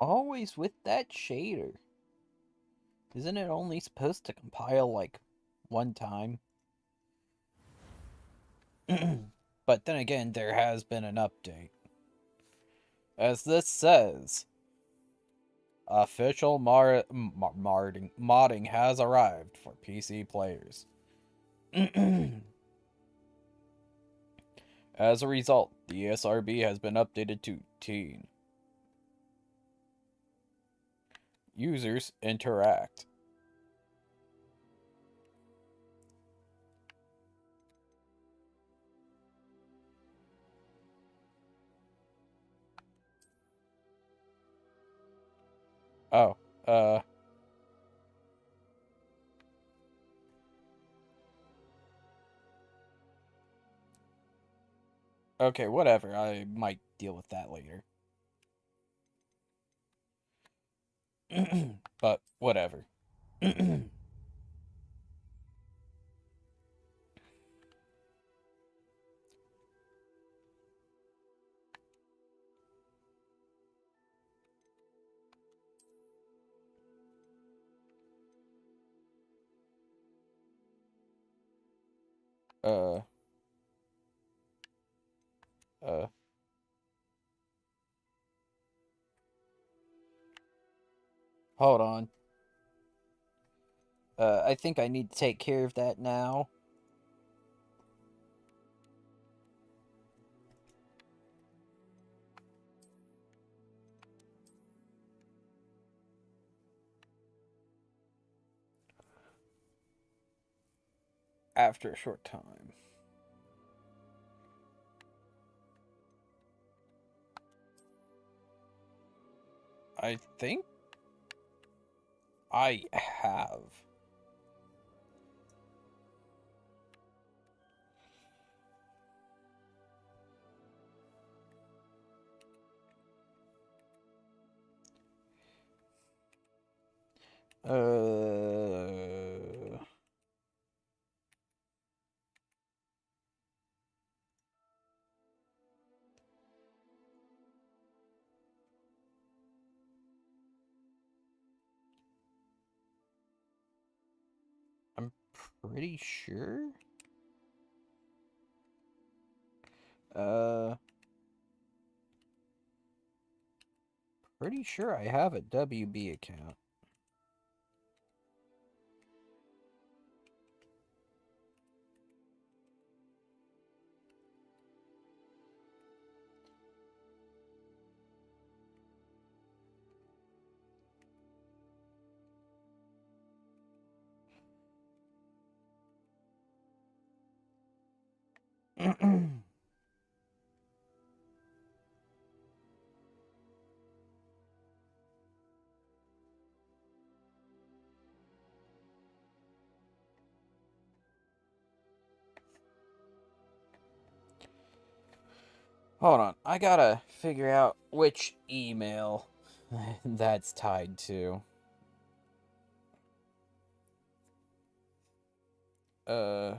Always with that shader. Isn't it only supposed to compile like one time? But then again, there has been an update. As this says, official modding has arrived for PC players. As a result, the ESRB has been updated to teen. Users interact. Oh, uh, okay, whatever. I might deal with that later. But whatever. uh, uh, hold on. I think I need to take care of that now. After a short time. I think I have. Uh, I'm pretty sure. Uh, Pretty sure I have a WB account. Hold on, I gotta figure out which email that's tied to. Uh,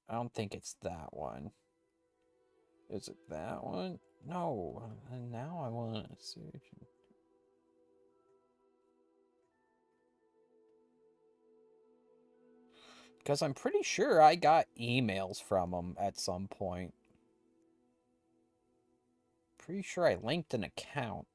I don't think it's that one. Is it that one? No. And now I want to search. Because I'm pretty sure I got emails from them at some point. Pretty sure I linked an account.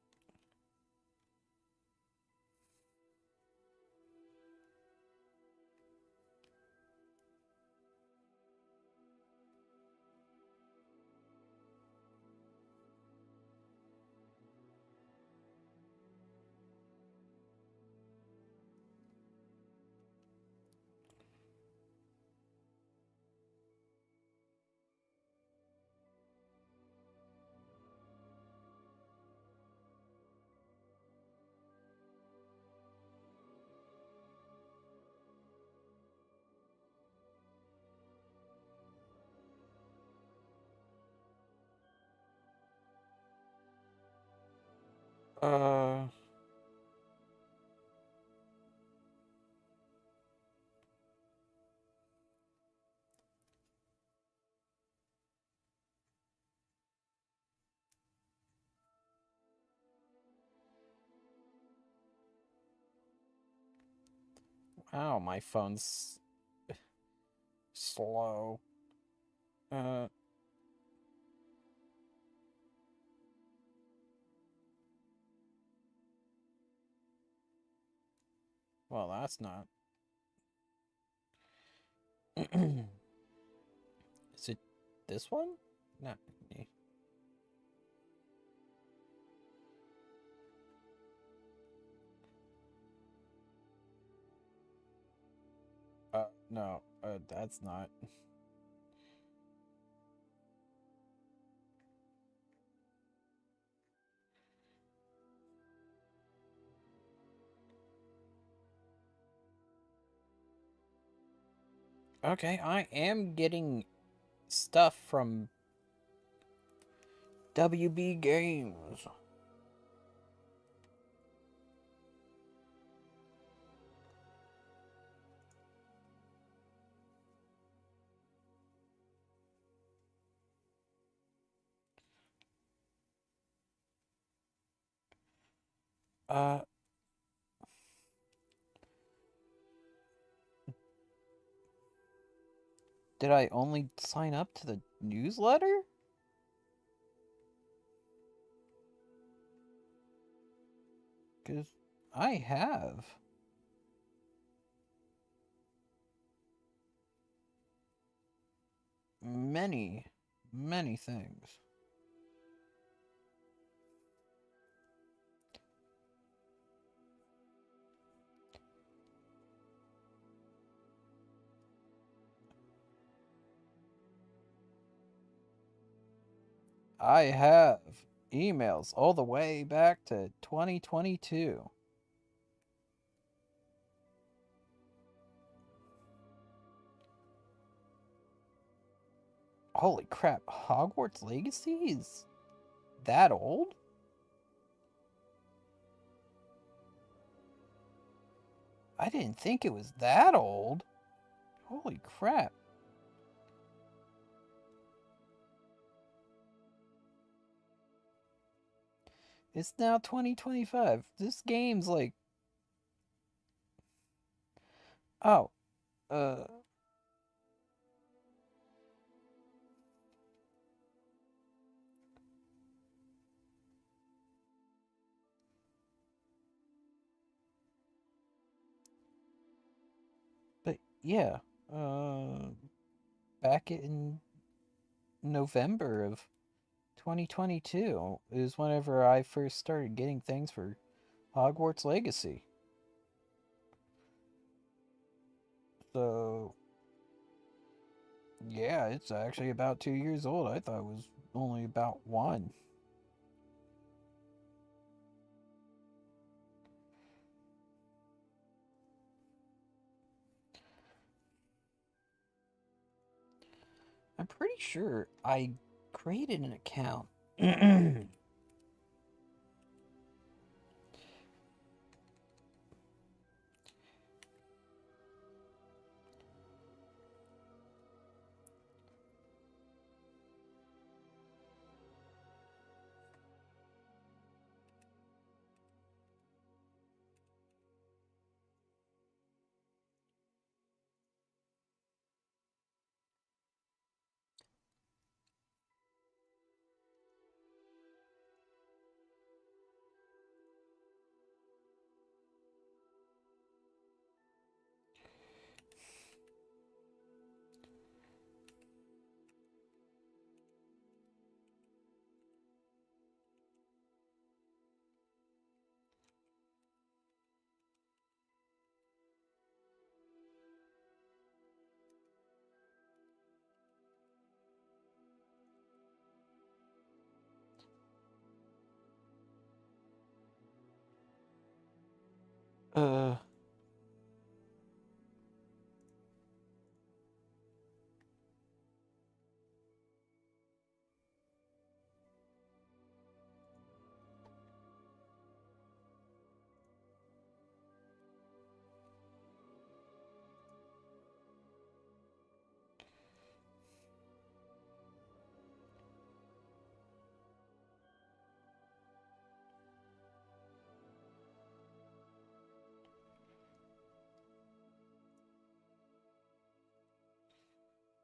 Uh, Ow, my phone's slow. Uh, well, that's not. Is it this one? No. No. That's not. Okay, I am getting stuff from WB Games. Uh, did I only sign up to the newsletter? Because I have many, many things. I have emails all the way back to 2022. Holy crap, Hogwarts Legacy is that old? I didn't think it was that old. Holy crap. It's now 2025. This game's like. Oh, uh. But yeah, back in November of 2022 is whenever I first started getting things for Hogwarts Legacy. So, yeah, it's actually about 2 years old. I thought it was only about one. I'm pretty sure I created an account.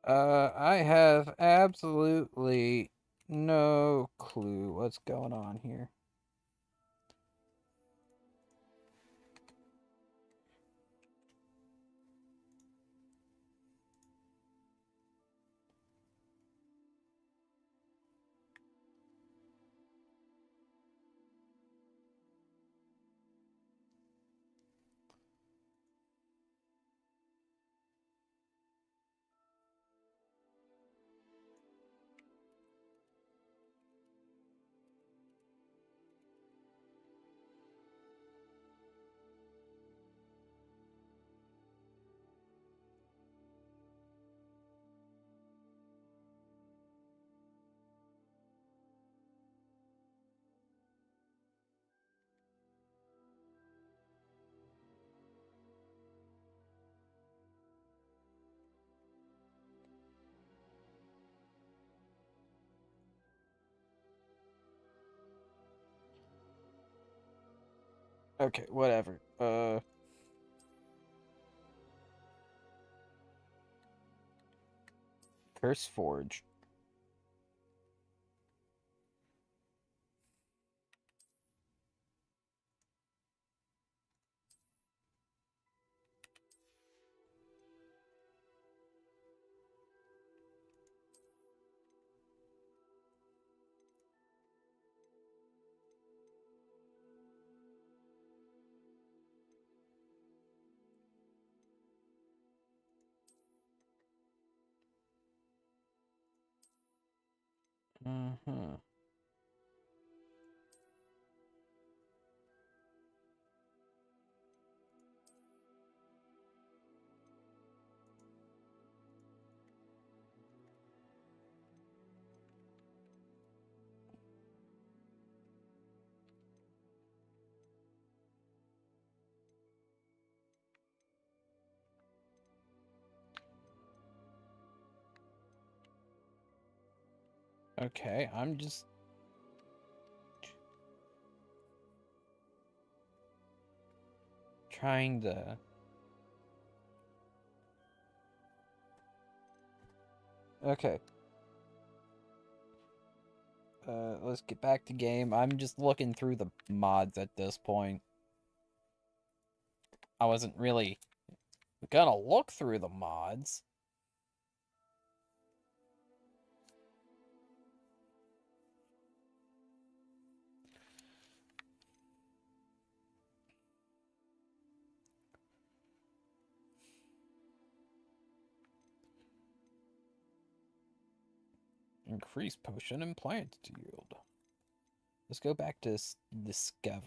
I have absolutely no clue what's going on here. Okay, whatever. Curse Forge. Mm-hmm. Okay, I'm just trying to. Okay. Let's get back to game. I'm just looking through the mods at this point. I wasn't really gonna look through the mods. Increase potion and plant yield. Let's go back to discover.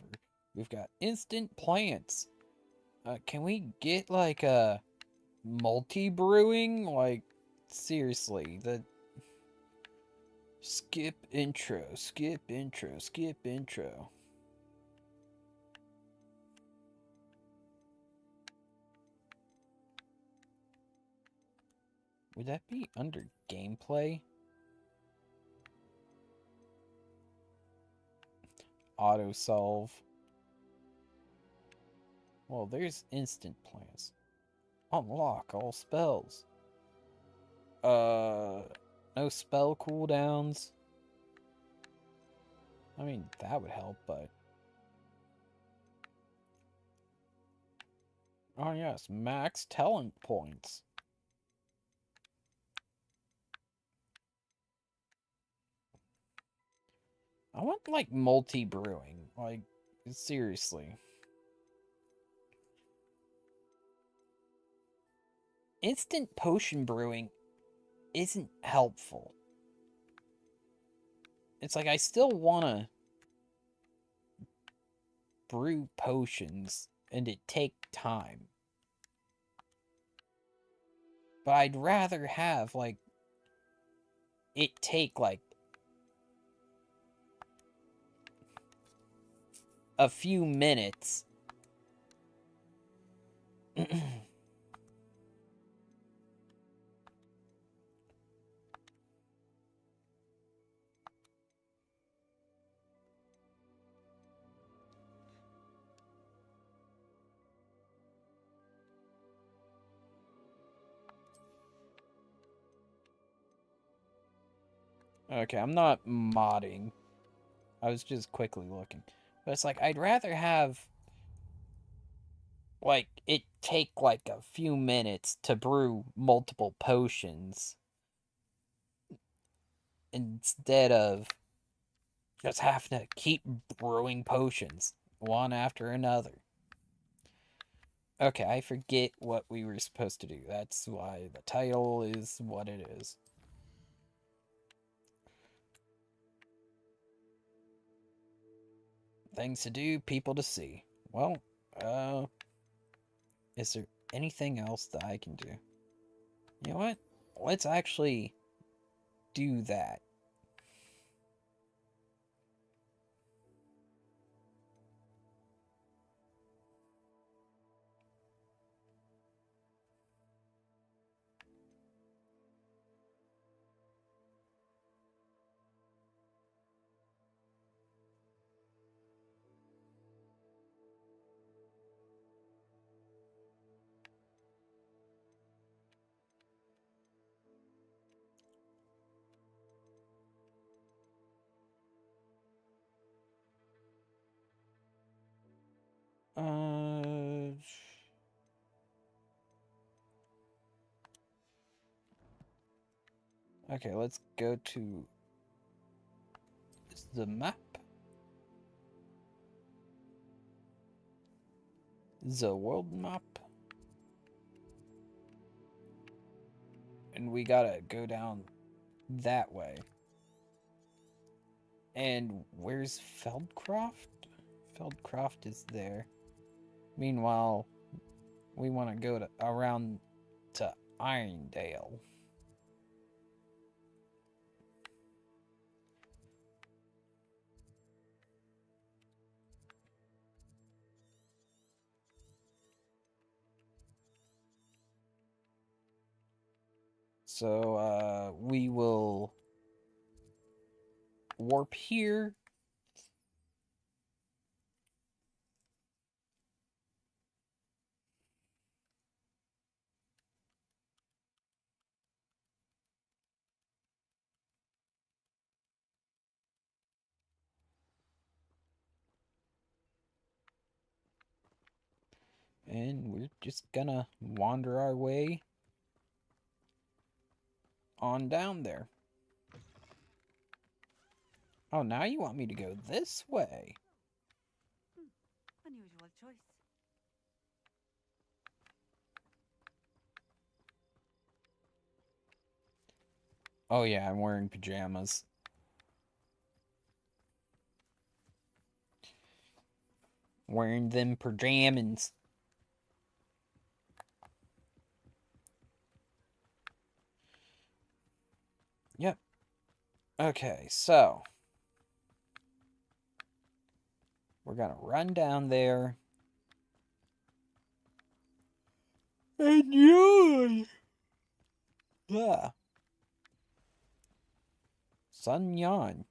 We've got instant plants. Can we get like a multi-brewing? Like, seriously, the skip intro, skip intro, skip intro. Would that be under gameplay? Auto solve. Well, there's instant plants. Unlock all spells. Uh, no spell cooldowns. I mean, that would help, but. Oh, yes, max talent points. I want, like, multi brewing. Like, seriously. Instant potion brewing isn't helpful. It's like I still want to brew potions and it take time. But I'd rather have like it take like a few minutes. Okay, I'm not modding. I was just quickly looking. But it's like, I'd rather have, like, it take, like, a few minutes to brew multiple potions instead of just having to keep brewing potions one after another. Okay, I forget what we were supposed to do. That's why the title is what it is. Things to do, people to see. Well, is there anything else that I can do? You know what? Let's actually do that. Uh, okay, let's go to the map. The world map. And we gotta go down that way. And where's Feldcroft? Feldcroft is there. Meanwhile, we want to go around to Irondale. So, we will warp here. And we're just gonna wander our way on down there. Oh, now you want me to go this way? Unusual choice. Oh yeah, I'm wearing pajamas. Wearing them pajamas. Yep. Okay, so we're gonna run down there. And yawn. Yeah. Sun yawn.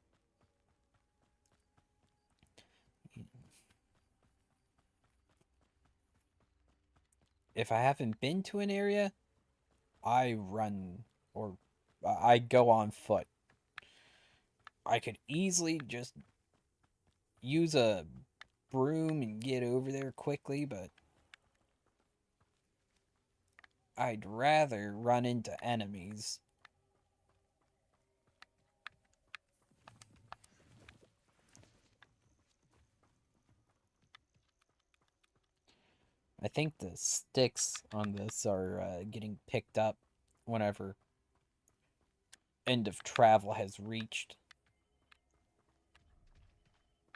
If I haven't been to an area, I run or I go on foot. I could easily just use a broom and get over there quickly, but I'd rather run into enemies. I think the sticks on this are getting picked up whenever end of travel has reached.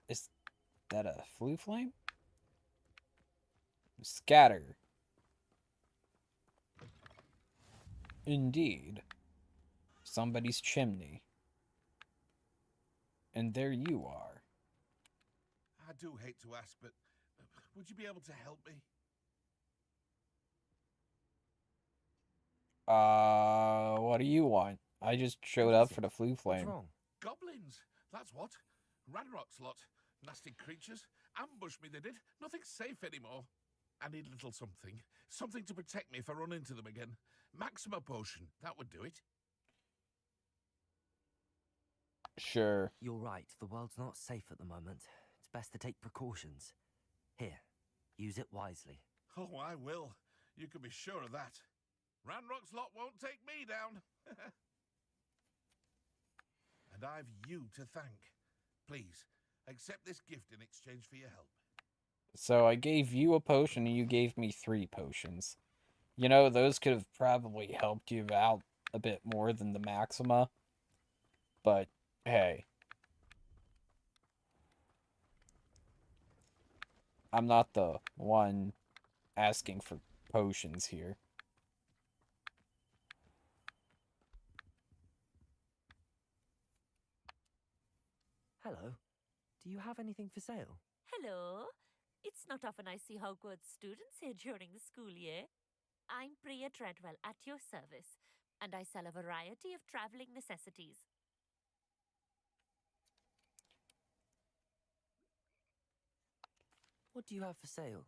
Is that a flue flame? Scatter. Indeed. Somebody's chimney. And there you are. I do hate to ask, but would you be able to help me? What do you want? I just showed up for the flue What's flame. wrong? Goblins, that's what. Ranrock's lot. Nasty creatures. Ambush me, they did. Nothing's safe anymore. I need a little something. Something to protect me if I run into them again. Maxima potion, that would do it. Sure. You're right, the world's not safe at the moment. It's best to take precautions. Here, use it wisely. Oh, I will. You can be sure of that. Ranrock's lot won't take me down. And I've you to thank. Please, accept this gift in exchange for your help. So I gave you a potion and you gave me 3 potions. You know, those could have probably helped you out a bit more than the Maxima. But, hey. I'm not the one asking for potions here. Hello. Do you have anything for sale? Hello. It's not often I see Hogwarts students here during the school year. I'm Priya Treadwell at your service, and I sell a variety of traveling necessities. What do you have for sale?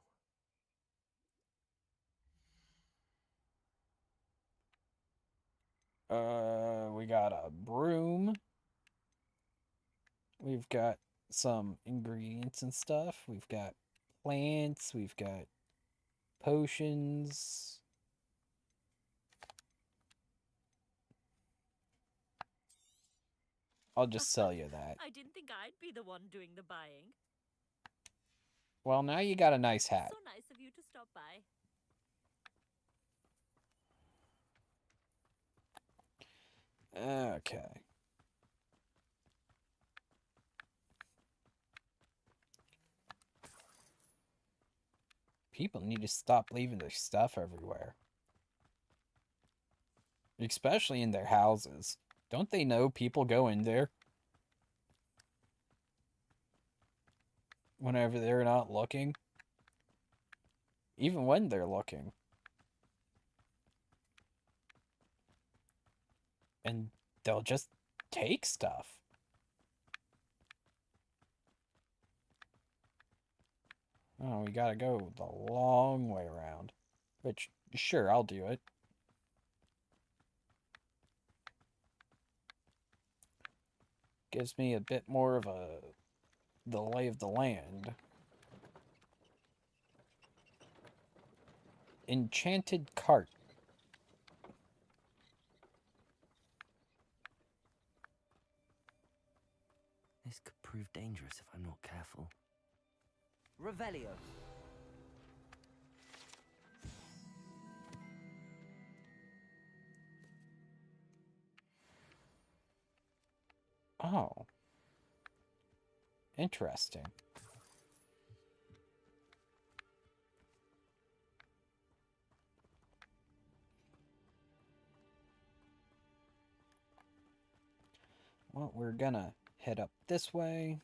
We got a broom. We've got some ingredients and stuff. We've got plants. We've got potions. I'll just sell you that. I didn't think I'd be the one doing the buying. Well, now you got a nice hat. So nice of you to stop by. Okay. People need to stop leaving their stuff everywhere. Especially in their houses. Don't they know people go in there? Whenever they're not looking? Even when they're looking. And they'll just take stuff. Oh, we gotta go the long way around. Which, sure, I'll do it. Gives me a bit more of the lay of the land. Enchanted cart. This could prove dangerous if I'm not careful. Revelio. Oh. Interesting. Well, we're gonna head up this way.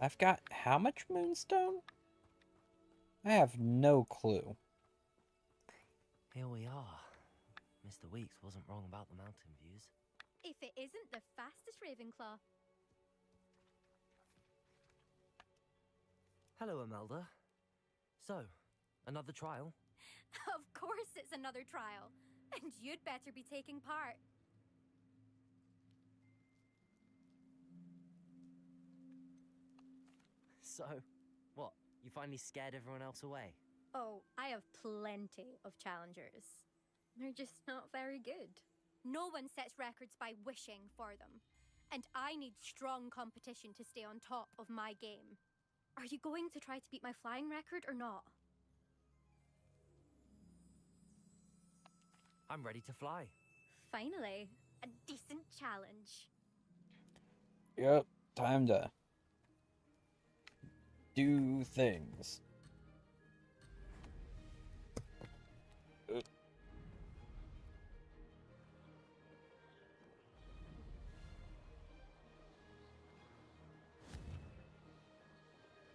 I've got how much moonstone? I have no clue. Here we are. Mr. Weeks wasn't wrong about the mountain views. If it isn't the fastest Ravenclaw. Hello, Imelda. So, another trial? Of course it's another trial. And you'd better be taking part. So, what? You finally scared everyone else away? Oh, I have plenty of challengers. They're just not very good. No one sets records by wishing for them. And I need strong competition to stay on top of my game. Are you going to try to beat my flying record or not? I'm ready to fly. Finally, a decent challenge. Yep, time to do things.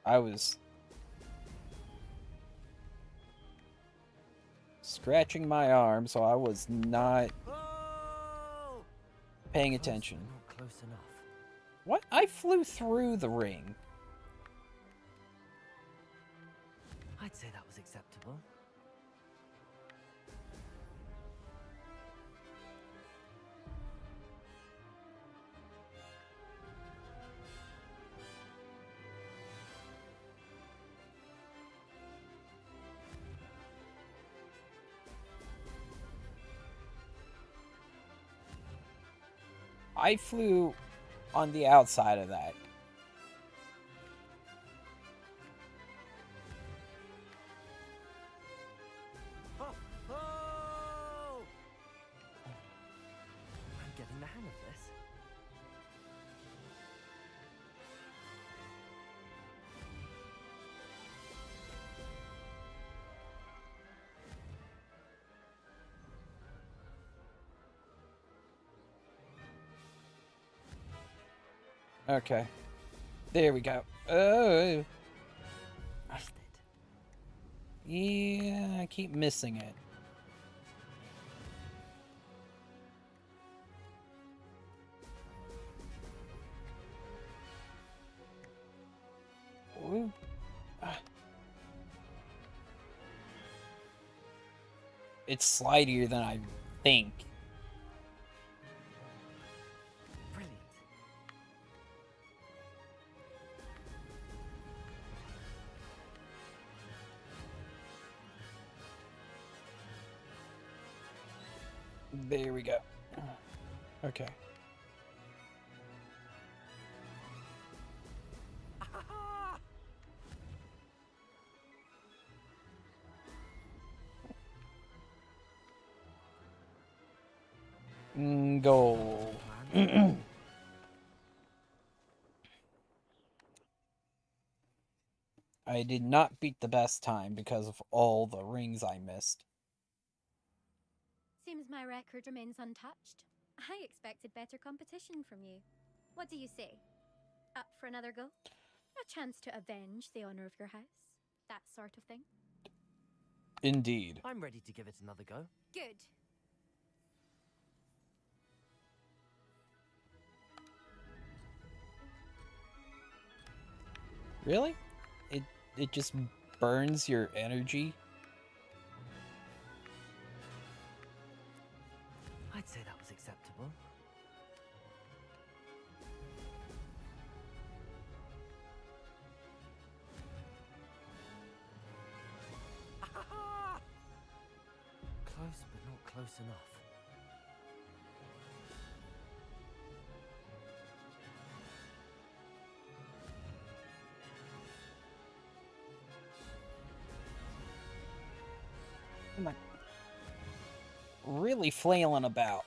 I was scratching my arm, so I was not... Oh! paying Close, but attention. not close enough. What? I flew through the ring. I'd say that was acceptable. I flew on the outside of that. Oh! Oh! I'm getting the hang of this. Okay. There we go. Oh. Missed it. Yeah, I keep missing it. Ooh. Ah. It's slidier than I think. Brilliant. There we go. Okay. Ah! Goal. I did not beat the best time because of all the rings I missed. Seems my record remains untouched. I expected better competition from you. What do you say? Up for another go? A chance to avenge the honor of your house? That sort of thing? Indeed. I'm ready to give it another go. Good. Really? It just burns your energy? I'd say that was acceptable. Ah! Close, but not close enough. I'm like really flailing about.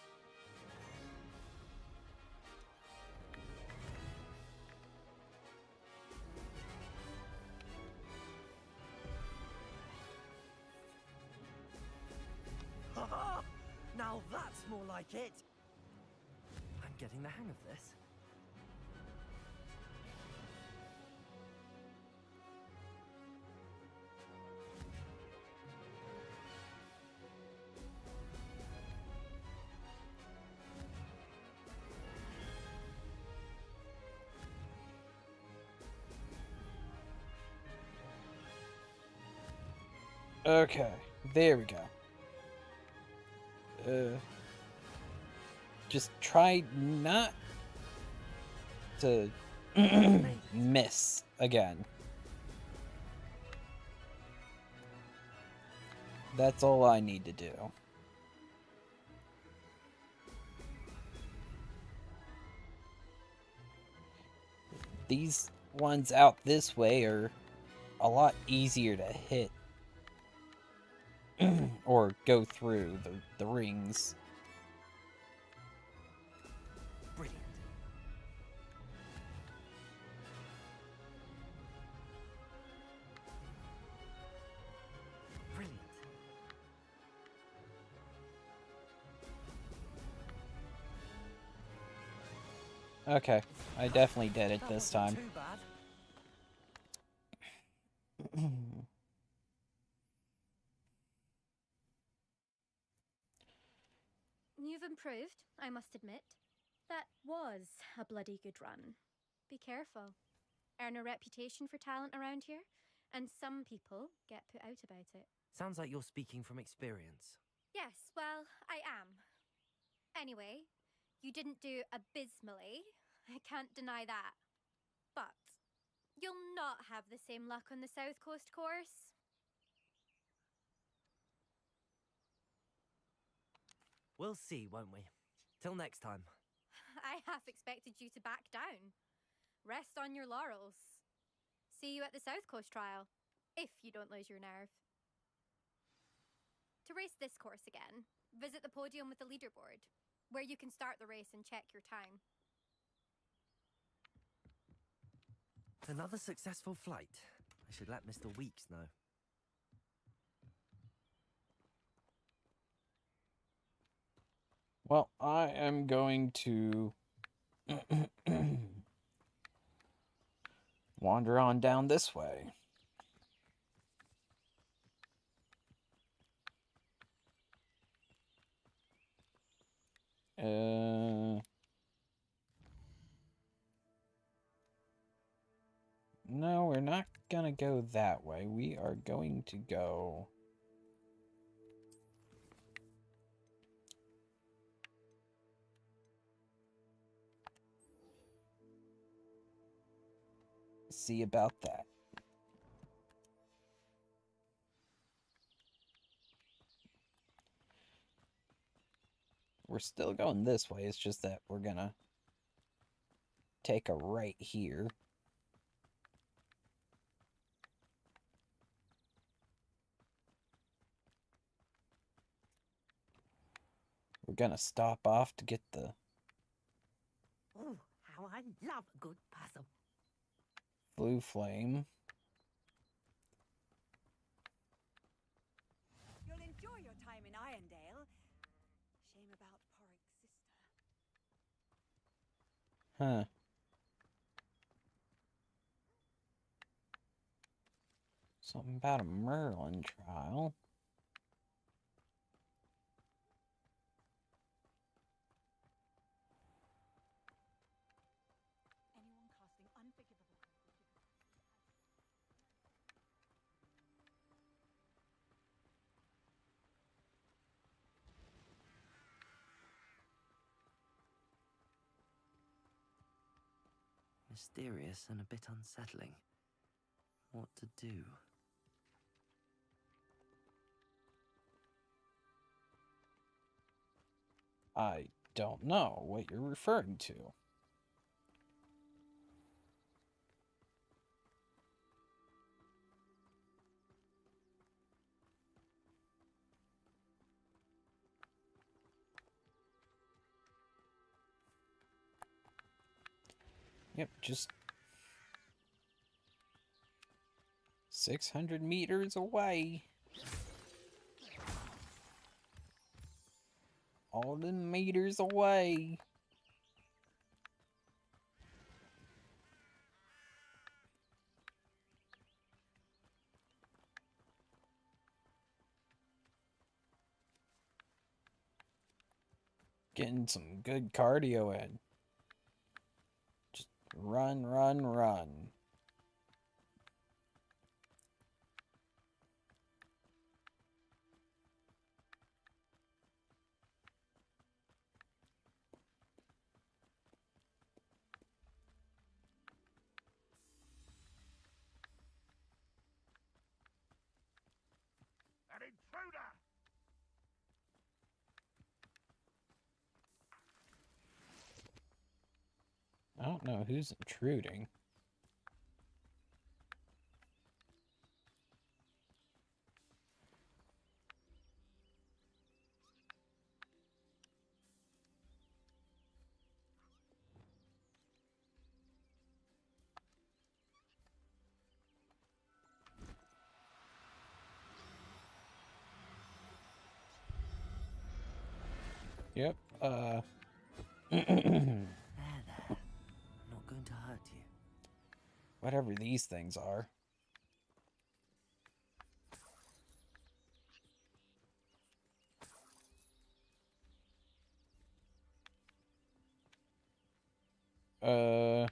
Ha-ha! Now that's more like it. I'm getting the hang of this. Okay, there we go. Just try not to miss again. That's all I need to do. These ones out this way are a lot easier to hit. Or go through the rings. Brilliant. Brilliant. Okay, I definitely did it That this wasn't time. too bad. You've improved, I must admit. That was a bloody good run. Be careful. Earn a reputation for talent around here, and some people get put out about it. Sounds like you're speaking from experience. Yes, well, I am. Anyway, you didn't do abysmally. I can't deny that. But you'll not have the same luck on the South Coast course. We'll see, won't we? Till next time. I half expected you to back down. Rest on your laurels. See you at the South Coast trial, if you don't lose your nerve. To race this course again, visit the podium with the leaderboard, where you can start the race and check your time. Another successful flight. I should let Mr. Weeks know. Well, I am going to wander on down this way. No, we're not gonna go that way. We are going to go... see about that. We're still going this way, it's just that we're gonna take a right here. We're gonna stop off to get the Oh, how I love a good puzzle. blue flame. You'll enjoy your time in Irondale. Shame about Porrick's sister. Huh. Something about a Merlin trial. Anyone casting unforgivable. Mysterious and a bit unsettling. What to do? I don't know what you're referring to. Yep, just 600 meters away. All the meters away. Getting some good cardio in. Just run, run, run. An intruder! I don't know who's intruding. Yep, There, there. I'm not going to hurt you. whatever these things are. Uh...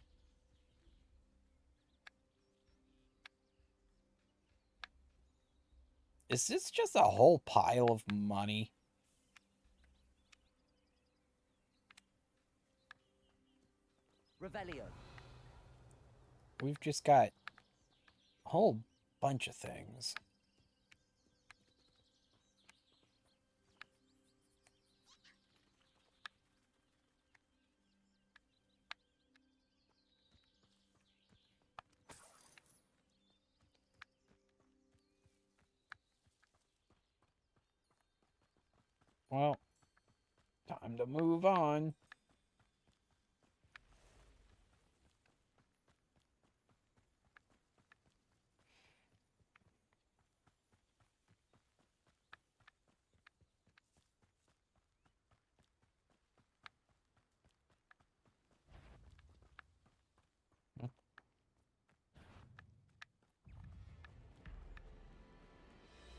Is this just a whole pile of money? Revelio. We've just got a whole bunch of things. Well, time to move on.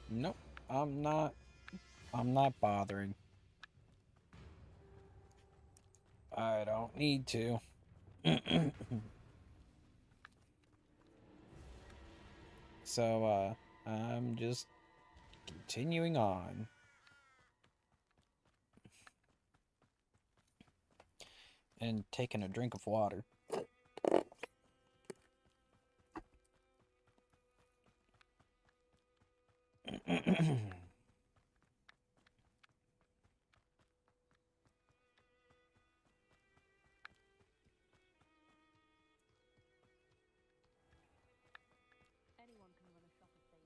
Nope, I'm not bothering. I don't need to. So, I'm just continuing on. And taking a drink of water.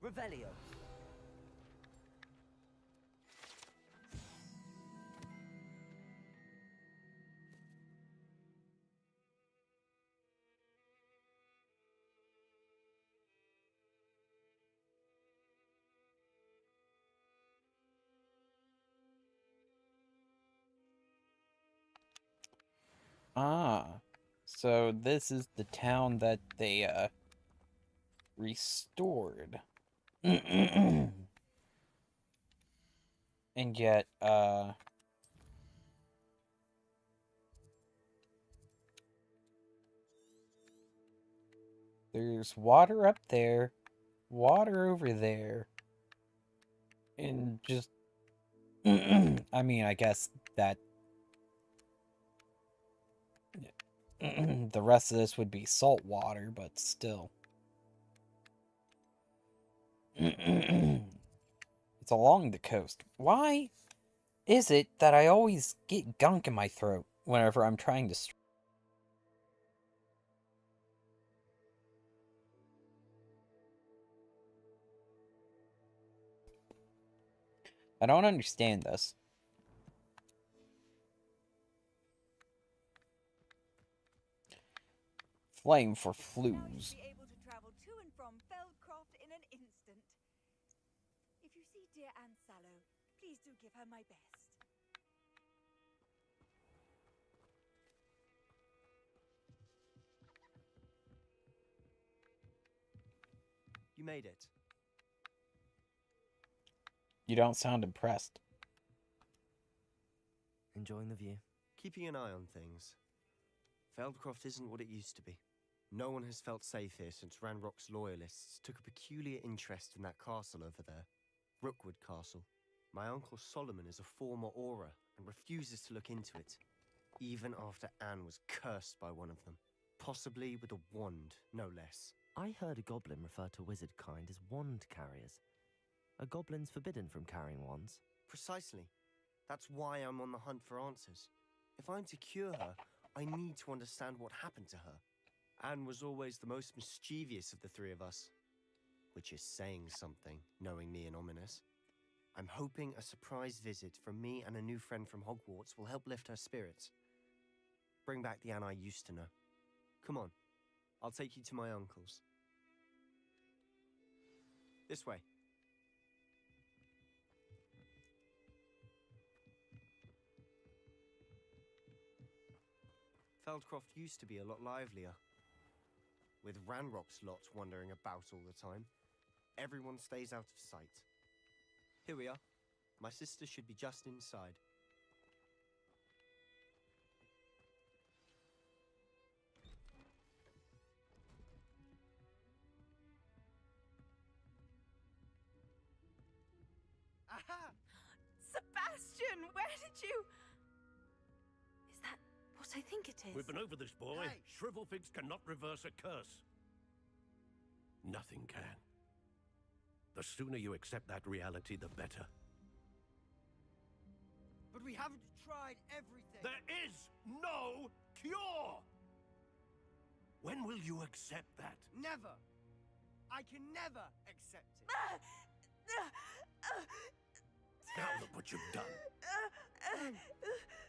Revelio. Ah, so this is the town that they, restored. And yet, there's water up there, water over there, and just, I mean, I guess that the rest of this would be salt water, but still. It's along the coast. Why is it that I always get gunk in my throat whenever I'm trying to... I don't understand this. Flame for Now you flues. should be able to travel to and from Feldcroft in an instant. If you see dear Anne Sallow, please do give her my best. You made it. You don't sound impressed. Enjoying the view? Keeping an eye on things. Feldcroft isn't what it used to be. No one has felt safe here since Ranrock's loyalists took a peculiar interest in that castle over there. Rookwood Castle. My uncle Solomon is a former Auror and refuses to look into it, even after Anne was cursed by one of them. Possibly with a wand, no less. I heard a goblin refer to wizard kind as wand carriers. Are goblins forbidden from carrying wands? Precisely. That's why I'm on the hunt for answers. If I'm to cure her, I need to understand what happened to her. Anne was always the most mischievous of the three of us. Which is saying something, knowing me and Ominous. I'm hoping a surprise visit from me and a new friend from Hogwarts will help lift her spirits. Bring back the Anne I used to know. Come on, I'll take you to my uncle's. This way. Feldcroft used to be a lot livelier. With Ranrock's lot wandering about all the time, everyone stays out of sight. Here we are. My sister should be just inside. Sebastian, where did you... Is that what I think it is? We've been over this, boy. Hey. Shrivelfigs cannot reverse a curse. Nothing can. The sooner you accept that reality, the better. But we haven't tried everything. There is no cure! When will you accept that? Never. I can never accept it. Now look what you've done.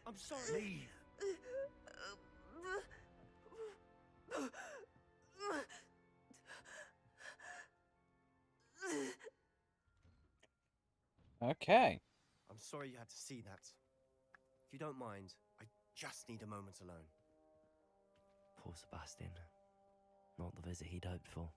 I'm sorry. Leave. Okay. I'm sorry you had to see that. If you don't mind, I just need a moment alone. Poor Sebastian. Not the visit he'd hoped for.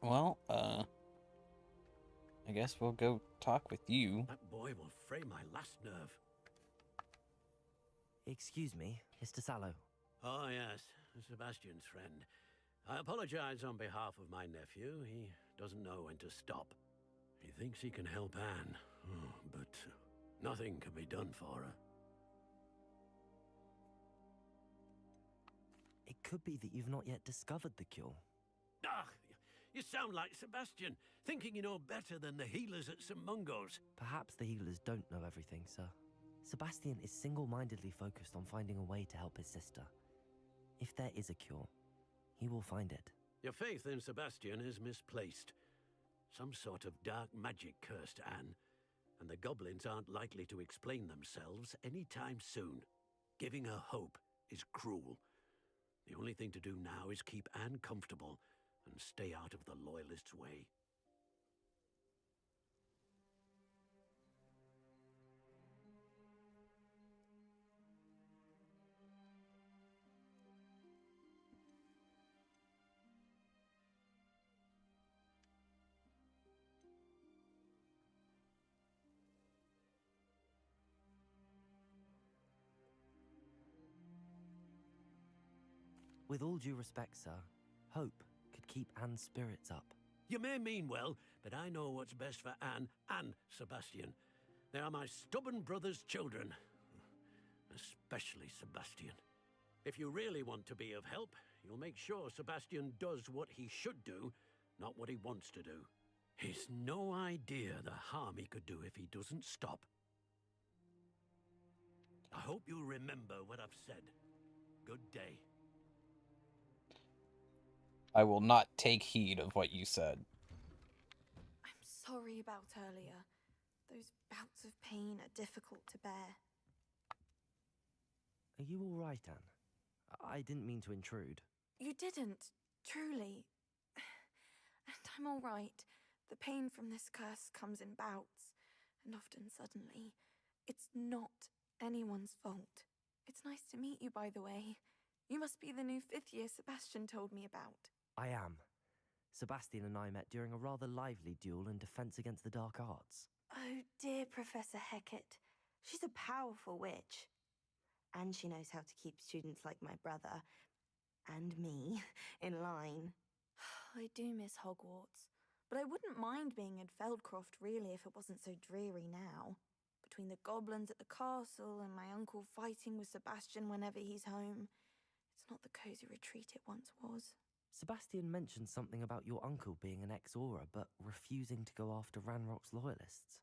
Well, I guess we'll go talk with you. That boy will fray my last nerve. Excuse me, Mr. Sallow. Oh, yes, Sebastian's friend. I apologize on behalf of my nephew. He doesn't know when to stop. He thinks he can help Anne, but nothing can be done for her. It could be that you've not yet discovered the cure. Ah, you sound like Sebastian, thinking you know better than the healers at St. Mungo's. Perhaps the healers don't know everything, sir. Sebastian is single-mindedly focused on finding a way to help his sister. If there is a cure, he will find it. Your faith in Sebastian is misplaced. Some sort of dark magic cursed Anne, and the goblins aren't likely to explain themselves anytime soon. Giving her hope is cruel. The only thing to do now is keep Anne comfortable and stay out of the Loyalists' way. With all due respect, sir, hope could keep Anne's spirits up. You may mean well, but I know what's best for Anne and Sebastian. They are my stubborn brother's children. Especially Sebastian. If you really want to be of help, you'll make sure Sebastian does what he should do, not what he wants to do. He's no idea the harm he could do if he doesn't stop. I hope you remember what I've said. Good day. I will not take heed of what you said. I'm sorry about earlier. Those bouts of pain are difficult to bear. Are you all right, Anne? I didn't mean to intrude. You didn't, truly. And I'm all right. The pain from this curse comes in bouts, and often suddenly. It's not anyone's fault. It's nice to meet you, by the way. You must be the new 5th year Sebastian told me about. I am. Sebastian and I met during a rather lively duel in Defense Against the Dark Arts. Oh, dear Professor Hecat. She's a powerful witch. And she knows how to keep students like my brother, and me, in line. I do miss Hogwarts, but I wouldn't mind being in Feldcroft, really, if it wasn't so dreary now. Between the goblins at the castle and my uncle fighting with Sebastian whenever he's home, it's not the cozy retreat it once was. Sebastian mentioned something about your uncle being an ex-Auror, but refusing to go after Ranrock's loyalists.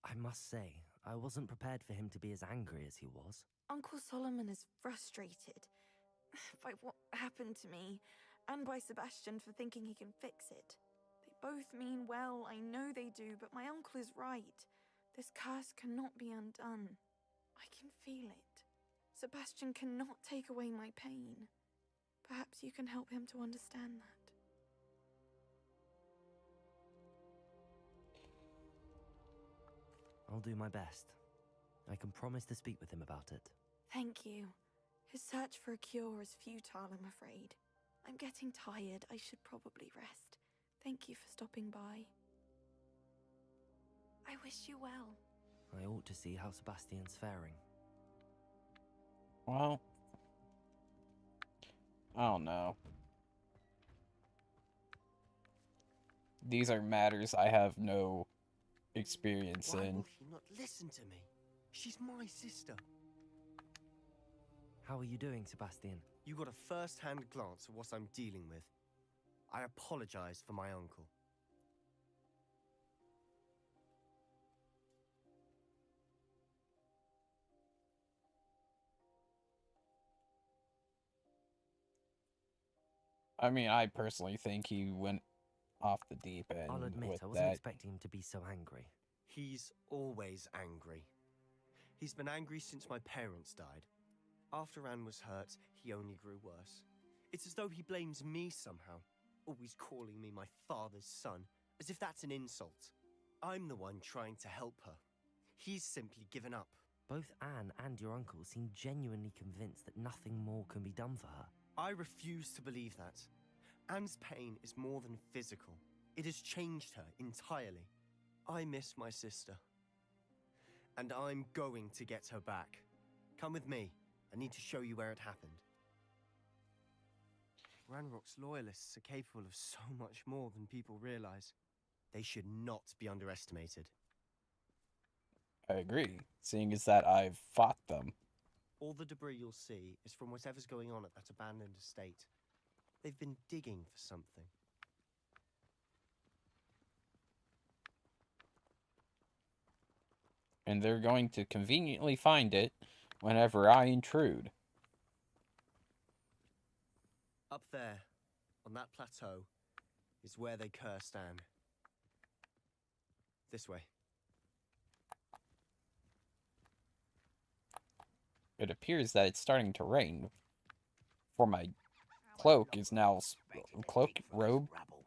I must say, I wasn't prepared for him to be as angry as he was. Uncle Solomon is frustrated by what happened to me, and by Sebastian for thinking he can fix it. They both mean well, I know they do, but my uncle is right. This curse cannot be undone. I can feel it. Sebastian cannot take away my pain. Perhaps you can help him to understand that. I'll do my best. I can promise to speak with him about it. Thank you. His search for a cure is futile, I'm afraid. I'm getting tired. I should probably rest. Thank you for stopping by. I wish you well. I ought to see how Sebastian's faring. Well, I don't know. These are matters I have no experience Why in. will he not listen to me? She's my sister. How are you doing, Sebastian? You got a first-hand glance at what I'm dealing with. I apologize for my uncle. I mean, I personally think he went off the deep end I'll admit, with I wasn't that. expecting him to be so angry. He's always angry. He's been angry since my parents died. After Anne was hurt, he only grew worse. It's as though he blames me somehow, always calling me my father's son, as if that's an insult. I'm the one trying to help her. He's simply given up. Both Anne and your uncle seem genuinely convinced that nothing more can be done for her. I refuse to believe that. Anne's pain is more than physical. It has changed her entirely. I miss my sister. And I'm going to get her back. Come with me. I need to show you where it happened. Ranrock's loyalists are capable of so much more than people realize. They should not be underestimated. I agree, seeing as that I've fought them. All the debris you'll see is from whatever's going on at that abandoned estate. They've been digging for something. And they're going to conveniently find it whenever I intrude. Up there, on that plateau, is where they cursed Anne. This way. It appears that it's starting to rain. For my cloak is now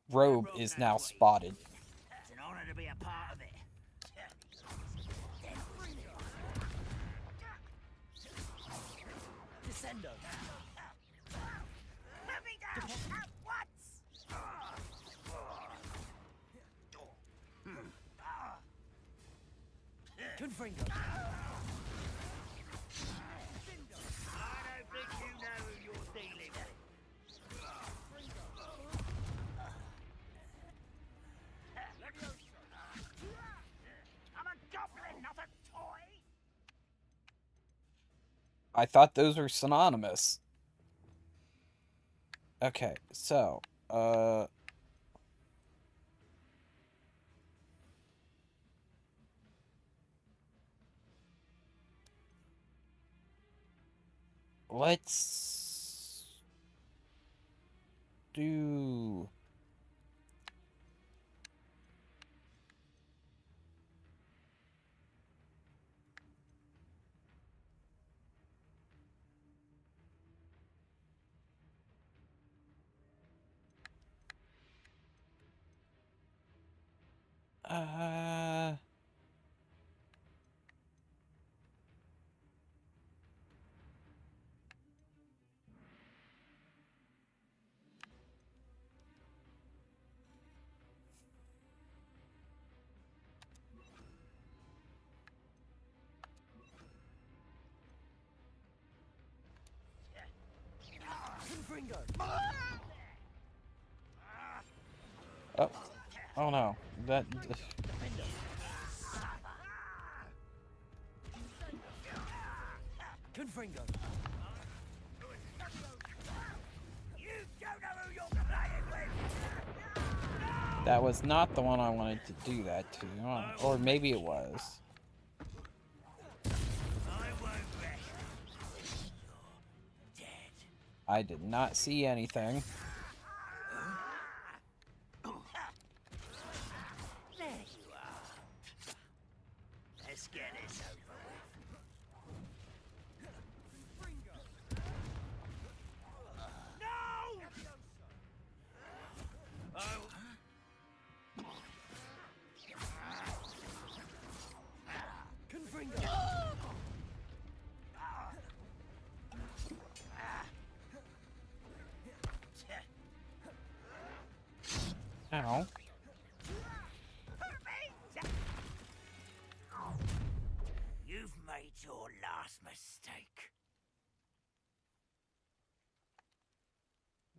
robe is now spotted. It's an honor to be a part of it. Descendo. Let me down at once. Confringo! I don't think you know who you're dealing with. I'm a goblin, not a toy. I thought those were synonymous. Okay, so, let's do... Uh... Confringo! Oh, oh no, that... Confringo! You don't know who you're playing with. That was not the one I wanted to do that to. Or maybe it was. I won't rest. You're dead. I did not see anything. There you are. Let's get this over with. No! Confringo! Ow. You've made your last mistake.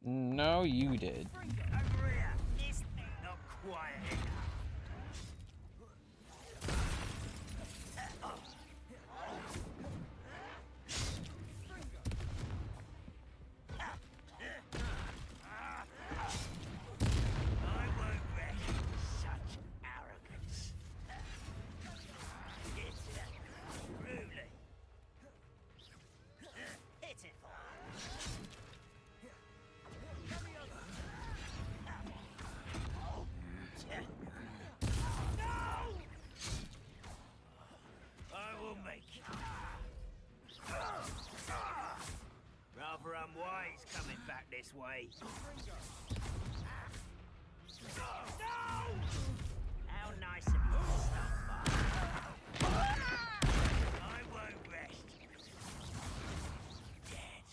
No, you did. Over here. It's not quiet enough. I won't rest. Such arrogance. It's truly. Pitiful. I will make you. Rather unwise coming back this way. No! How nice of you to stop by. I won't rest. Dead.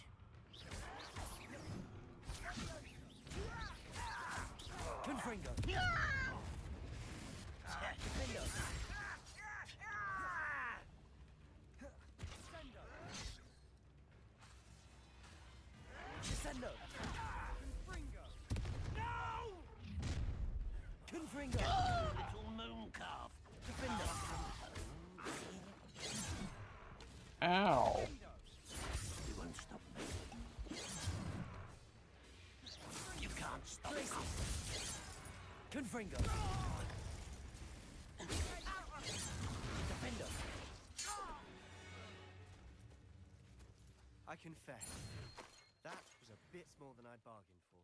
Confringo! Descendo! Confringo! Little moon calf. Defender! Ow. You won't stop me. You can't stop me. Confringo! Defender! I confess, that was a bit more than I'd bargained for.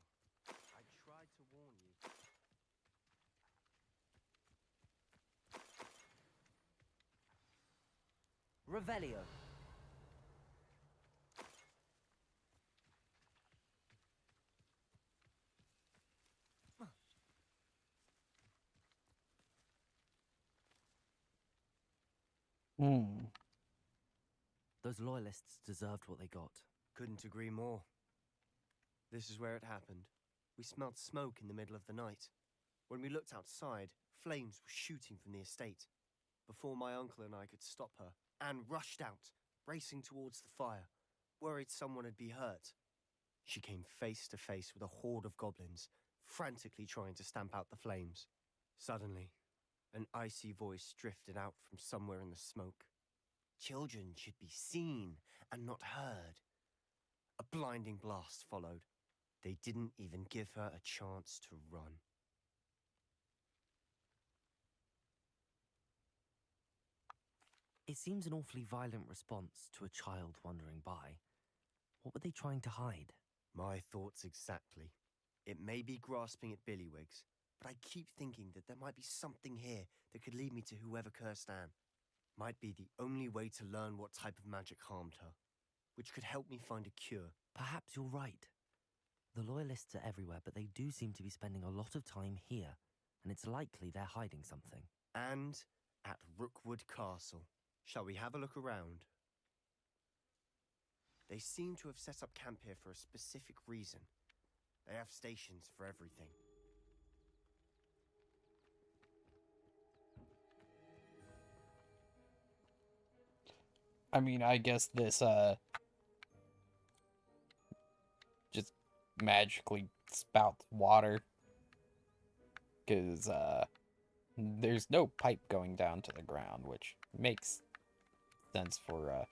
I tried to warn you. Revelio! Hmm. Those loyalists deserved what they got. Couldn't agree more. This is where it happened. We smelled smoke in the middle of the night. When we looked outside, flames were shooting from the estate. Before my uncle and I could stop her, Anne rushed out, racing towards the fire, worried someone had been hurt. She came face to face with a horde of goblins, frantically trying to stamp out the flames. Suddenly, an icy voice drifted out from somewhere in the smoke. Children should be seen and not heard. A blinding blast followed. They didn't even give her a chance to run. It seems an awfully violent response to a child wandering by. What were they trying to hide? My thoughts exactly. It may be grasping at Billywigs, but I keep thinking that there might be something here that could lead me to whoever cursed Anne. Might be the only way to learn what type of magic harmed her, which could help me find a cure. Perhaps you're right. The loyalists are everywhere, but they do seem to be spending a lot of time here, and it's likely they're hiding something. And at Rookwood Castle. Shall we have a look around? They seem to have set up camp here for a specific reason. They have stations for everything. I mean, I guess this, just magically spouts water. Because, there's no pipe going down to the ground, which makes sense for,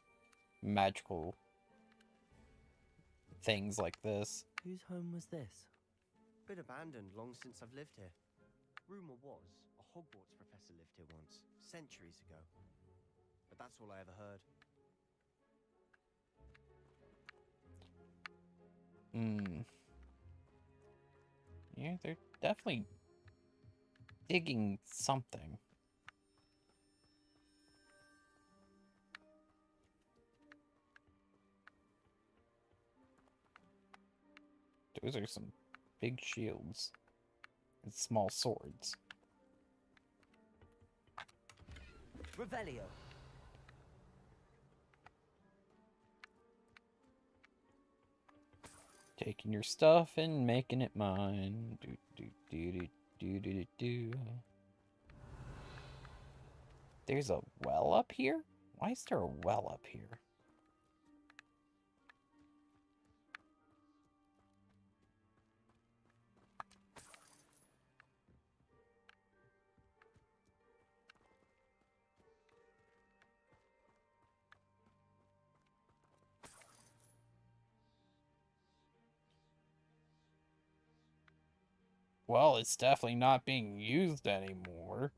magical things like this. Whose home was this? Been abandoned long since I've lived here. Rumor was a Hogwarts professor lived here once, centuries ago. But that's all I ever heard. Yeah, they're definitely digging something. Those are some big shields and small swords. Revelio! Taking your stuff and making it mine. Do do do do do do do. There's a well up here? Why is there a well up here? Well, it's definitely not being used anymore.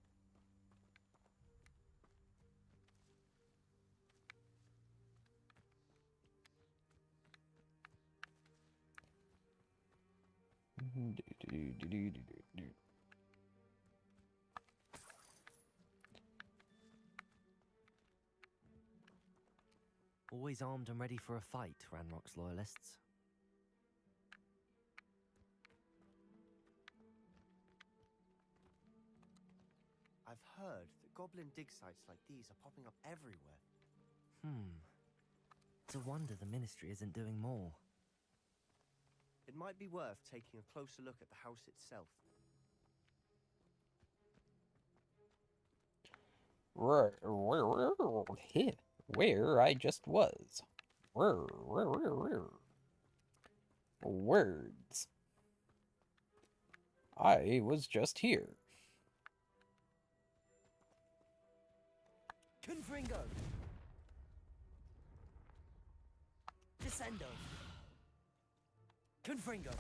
Always armed and ready for a fight, Ranrock's loyalists. I've heard that goblin dig sites like these are popping up everywhere. It's a wonder the Ministry isn't doing more. It might be worth taking a closer look at the house itself. Where I just was. Words. I was just here. Confringo! Descendo! Confringo!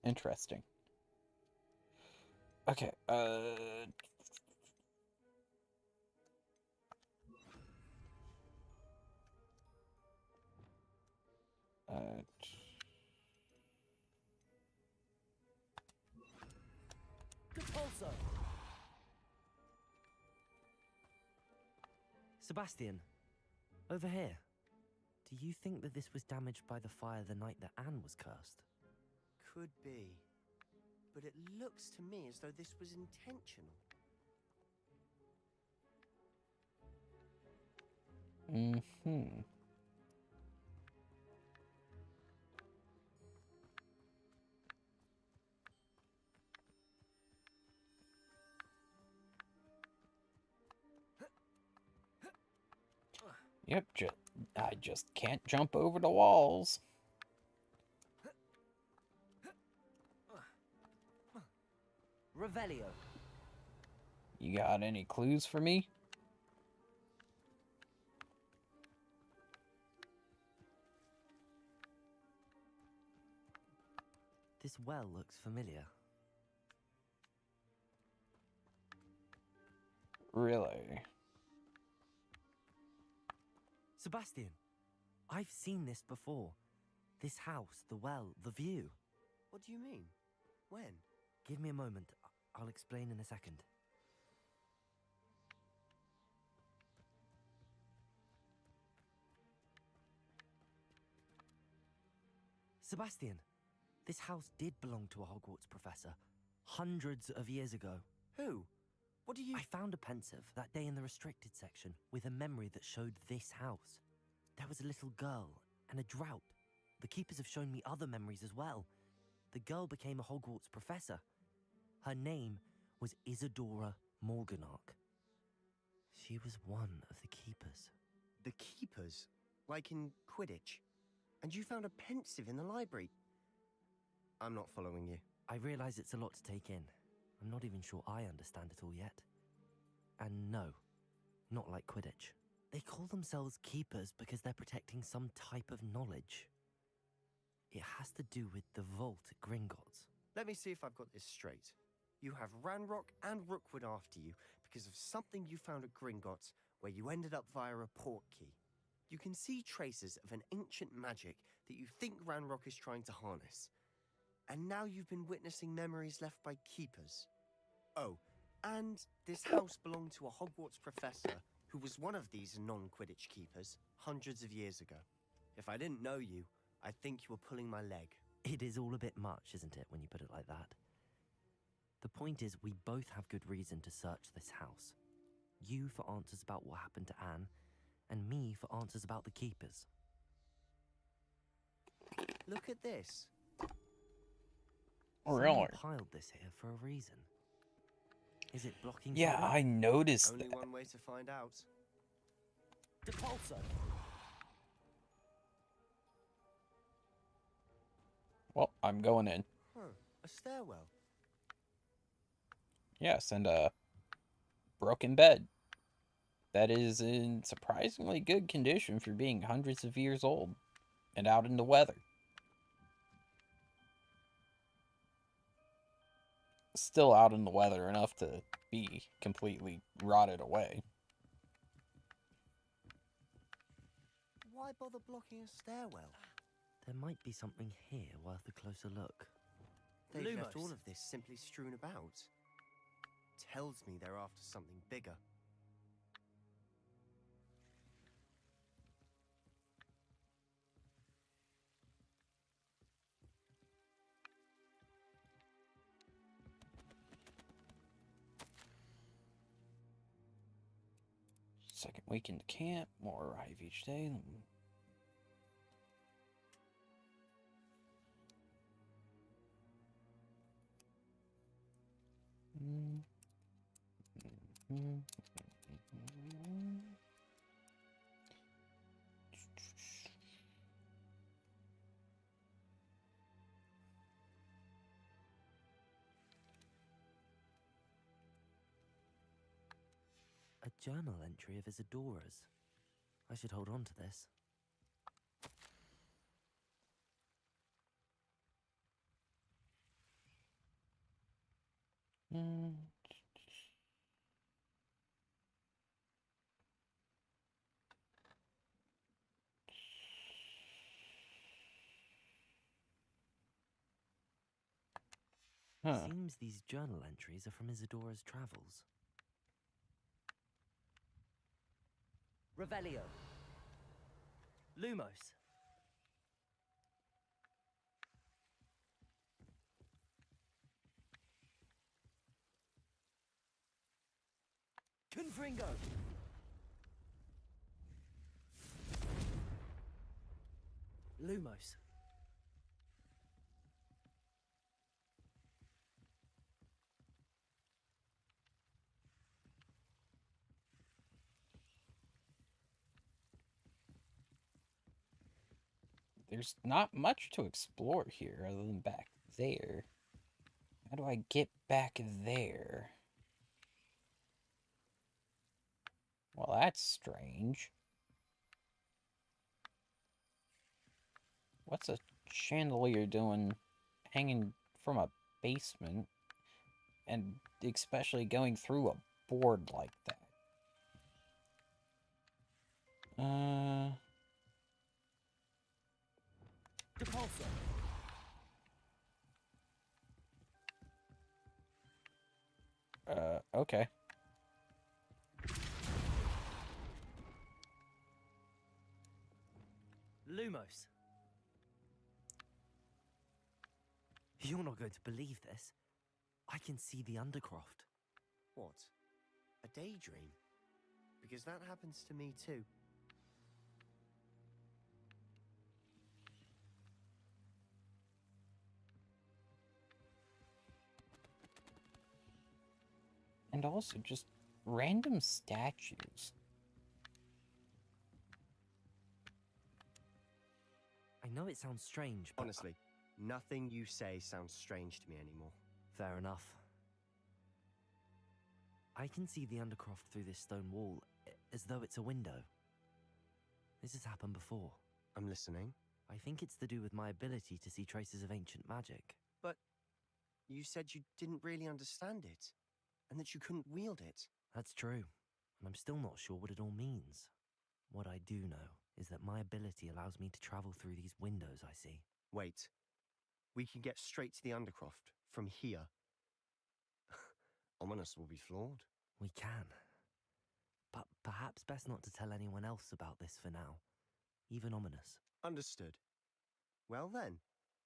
Interesting. Okay, Repulso! Sebastian, over here. Do you think that this was damaged by the fire the night that Anne was cursed? Could be. But it looks to me as though this was intentional. Yep, I just can't jump over the walls. Revelio. You got any clues for me? This well looks familiar. Really? Sebastian, I've seen this before. This house, the well, the view. What do you mean? When? Give me a moment. I'll explain in a second. Sebastian, this house did belong to a Hogwarts professor. Hundreds of years ago. Who? What do you... I found a pensive that day in the restricted section with a memory that showed this house. There was a little girl and a drought. The keepers have shown me other memories as well. The girl became a Hogwarts professor. Her name was Isadora Morganark. She was one of the keepers. The keepers? Like in Quidditch? And you found a pensive in the library? I'm not following you. I realize it's a lot to take in. I'm not even sure I understand it all yet. And no, not like Quidditch. They call themselves keepers because they're protecting some type of knowledge. It has to do with the vault at Gringotts. Let me see if I've got this straight. You have Ranrock and Rookwood after you because of something you found at Gringotts where you ended up via a port key. You can see traces of an ancient magic that you think Ranrock is trying to harness. And now you've been witnessing memories left by keepers. Oh, and this house belonged to a Hogwarts professor who was one of these non-Quidditch keepers hundreds of years ago. If I didn't know you, I'd think you were pulling my leg. It is all a bit much, isn't it, when you put it like that? The point is, we both have good reason to search this house. You for answers about what happened to Anne, and me for answers about the keepers. Look at this. Really? Someone piled this here for a reason. Is it blocking Yeah, something? I noticed Only that. one way to find out. Depulso! I'm going in. Huh, a stairwell. Yes, and a broken bed. That is in surprisingly good condition for being hundreds of years old and out in the weather. Still out in the weather enough to be completely rotted away. Why bother blocking a stairwell? There might be something here worth a closer look. They've left Lumos. all of this simply strewn about. Tells me they're after something bigger. Second week in the camp, more arrive each day. A journal entry of Isadora's. I should hold on to this. Huh. Seems these journal entries are from Isadora's travels. Revelio. Lumos. Confringo. Lumos. There's not much to explore here other than back there. How do I get back there? Well, that's strange. What's a chandelier doing hanging from a basement? And especially going through a board like that. Depulso. Okay. Lumos. You're not going to believe this. I can see the Undercroft. What? A daydream? Because that happens to me too. And also just random statues. I know it sounds strange, but Honestly, nothing you say sounds strange to me anymore. fair enough. I can see the Undercroft through this stone wall, as though it's a window. This has happened before. I'm listening. I think it's to do with my ability to see traces of ancient magic. But you said you didn't really understand it, and that you couldn't wield it. That's true, and I'm still not sure what it all means. What I do know is that my ability allows me to travel through these windows I see. Wait. We can get straight to the Undercroft from here. Ominous will be floored. We can. But perhaps best not to tell anyone else about this for now. Even Ominous. Understood. Well then,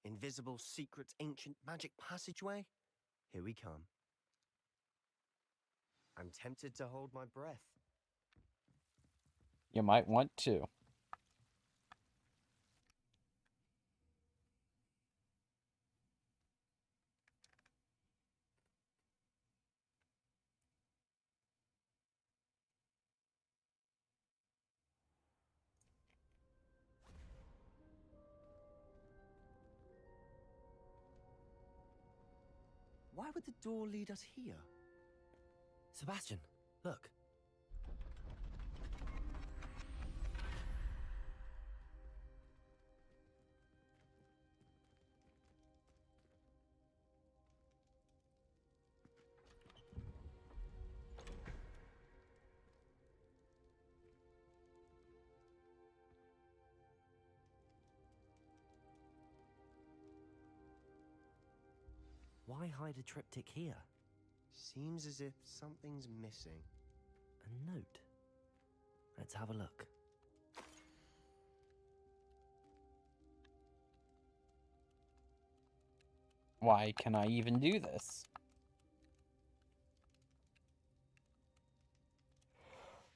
invisible, secret, ancient magic passageway? Here we come. I'm tempted to hold my breath. You might want to. Why would the door lead us here? Sebastian, look. Why hide a triptych here? Seems as if something's missing. A note. Let's have a look. Why can I even do this?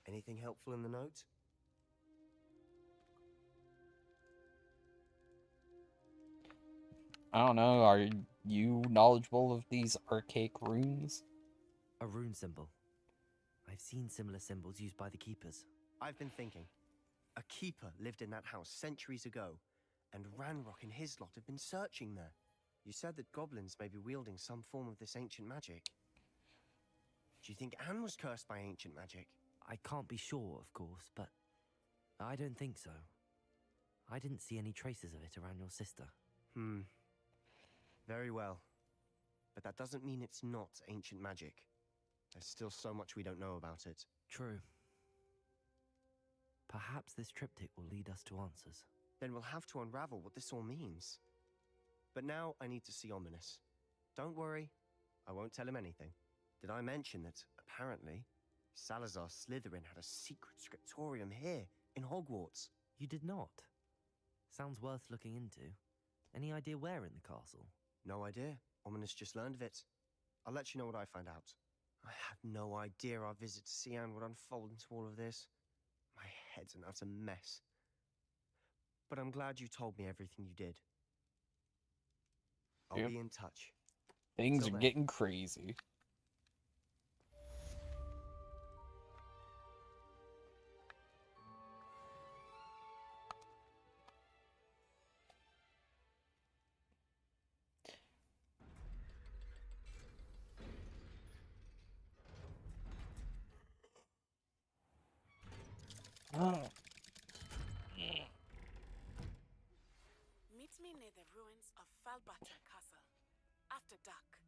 Anything helpful in the note? I don't know, are you knowledgeable of these archaic runes? A rune symbol. I've seen similar symbols used by the keepers. I've been thinking. A keeper lived in that house centuries ago, and Ranrock and his lot have been searching there. You said that goblins may be wielding some form of this ancient magic. Do you think Anne was cursed by ancient magic? I can't be sure, of course, but I don't think so. I didn't see any traces of it around your sister. Very well. But that doesn't mean it's not ancient magic. There's still so much we don't know about it. True. Perhaps this triptych will lead us to answers. Then we'll have to unravel what this all means. But now I need to see Ominous. Don't worry, I won't tell him anything. Did I mention that, apparently, Salazar Slytherin had a secret scriptorium here, in Hogwarts? You did not? Sounds worth looking into. Any idea where in the castle? No idea. Ominous just learned of it. I'll let you know what I find out. I had no idea our visit to Cian would unfold into all of this. My head's an utter mess. But I'm glad you told me everything you did. I'll be in touch. Things Till are then. getting crazy. Oh. Meet me near the ruins of Falbatter Castle. After dark.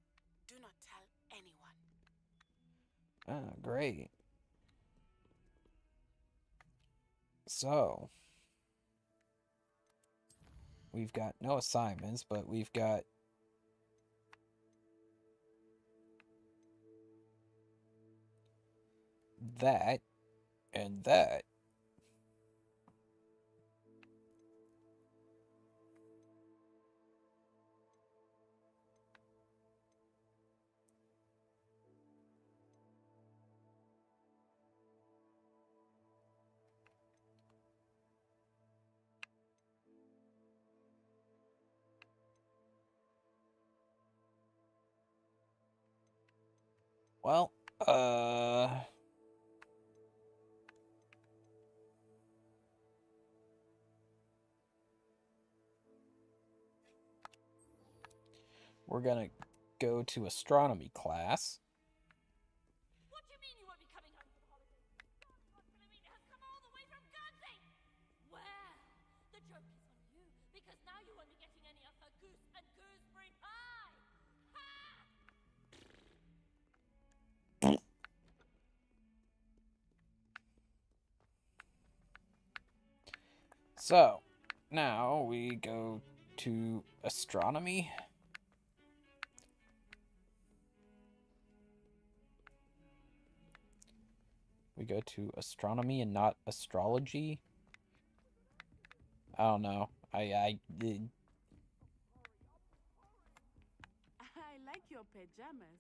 Do not tell anyone. Oh, great. So, we've got no assignments, but we've got that and that. Well, we're gonna go to astronomy class. What do you mean you won't be coming home for the holidays? Don Filomena has come all the way from Guernsey! Well, the joke is on you, because now you won't be getting any of her goose and gooseberry pie! Ha! So, now we go to astronomy. We go to astronomy and not astrology. I don't know. I did. I like your pajamas.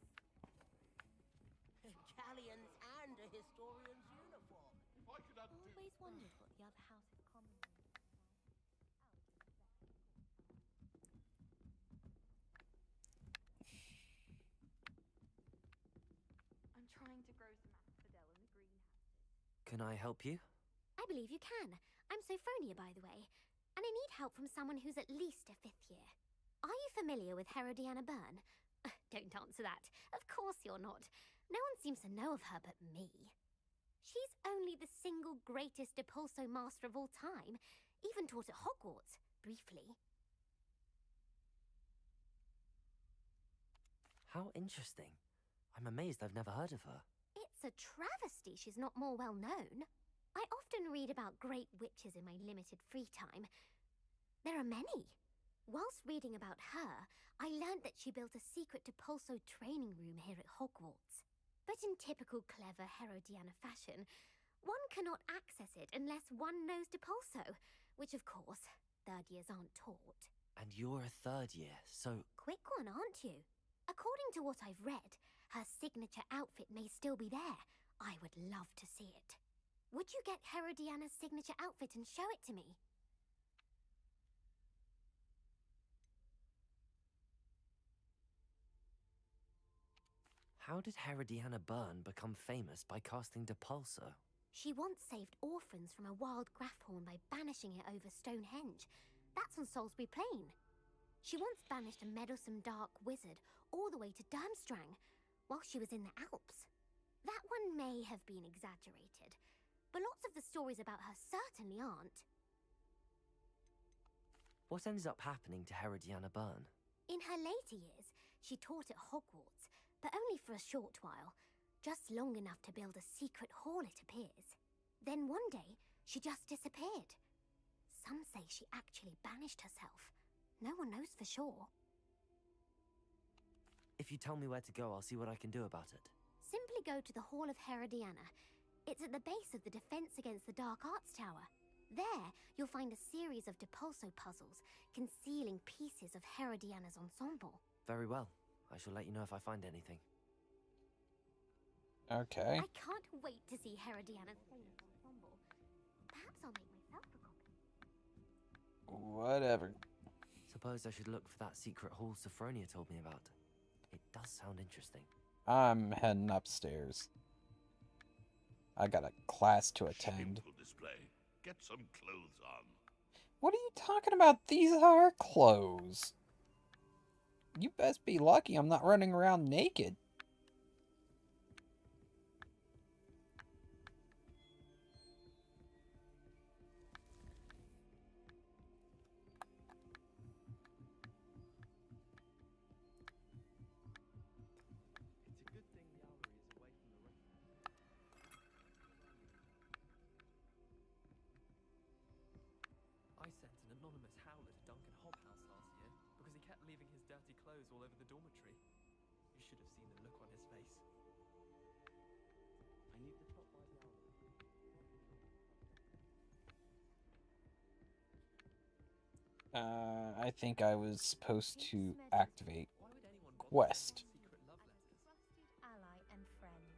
Galleons and a historian's uniform. I could undo. Always wondered what the other House of Commons would like. I'm trying to grow some asphodel in the greenhouse. Can I help you? I believe you can. I'm Sophronia, by the way, and I need help from someone who's at least a 5th year. Are you familiar with Herodiana Byrne? Don't answer that. Of course you're not. No one seems to know of her but me. She's only the single greatest Depulso master of all time. Even taught at Hogwarts, briefly. How interesting. I'm amazed I've never heard of her. It's a travesty she's not more well known. I often read about great witches in my limited free time. There are many. Whilst reading about her, I learned that she built a secret Depulso training room here at Hogwarts. But in typical clever Herodiana fashion, one cannot access it unless one knows Depulso, which of course, third years aren't taught. And you're a third year, so... Quick one, aren't you? According to what I've read, her signature outfit may still be there. I would love to see it. Would you get Herodiana's signature outfit and show it to me? How did Herodiana Byrne become famous by casting Depulso? She once saved orphans from a wild Graphorn by banishing it over Stonehenge. That's on Salisbury Plain. She once banished a meddlesome dark wizard all the way to Durmstrang while she was in the Alps. That one may have been exaggerated, but lots of the stories about her certainly aren't. What ended up happening to Herodiana Byrne? In her later years, she taught at Hogwarts, but only for a short while, just long enough to build a secret hall, it appears. Then one day, she just disappeared. Some say she actually banished herself. No one knows for sure. If you tell me where to go, I'll see what I can do about it. Simply go to the Hall of Herodiana. It's at the base of the Defense Against the Dark Arts Tower. There, you'll find a series of Depulso puzzles concealing pieces of Herodiana's ensemble. Very well. I shall let you know if I find anything. Okay. I can't wait to see Herodiana's famous ensemble. Perhaps I'll make myself a copy. Whatever. Suppose I should look for that secret hall Sophronia told me about. It does sound interesting. I'm heading upstairs. I got a class to attend. Shameful display. Get some clothes on. What are you talking about? These are clothes. You best be lucky I'm not running around naked. I sent an anonymous howler to Duncan Hobhouse last year because he kept leaving his dirty clothes all over the dormitory. You should have seen the look on his face. I need to stop by the hour. I think I was supposed to activate quest. Secret love letters. Trusted ally and friend.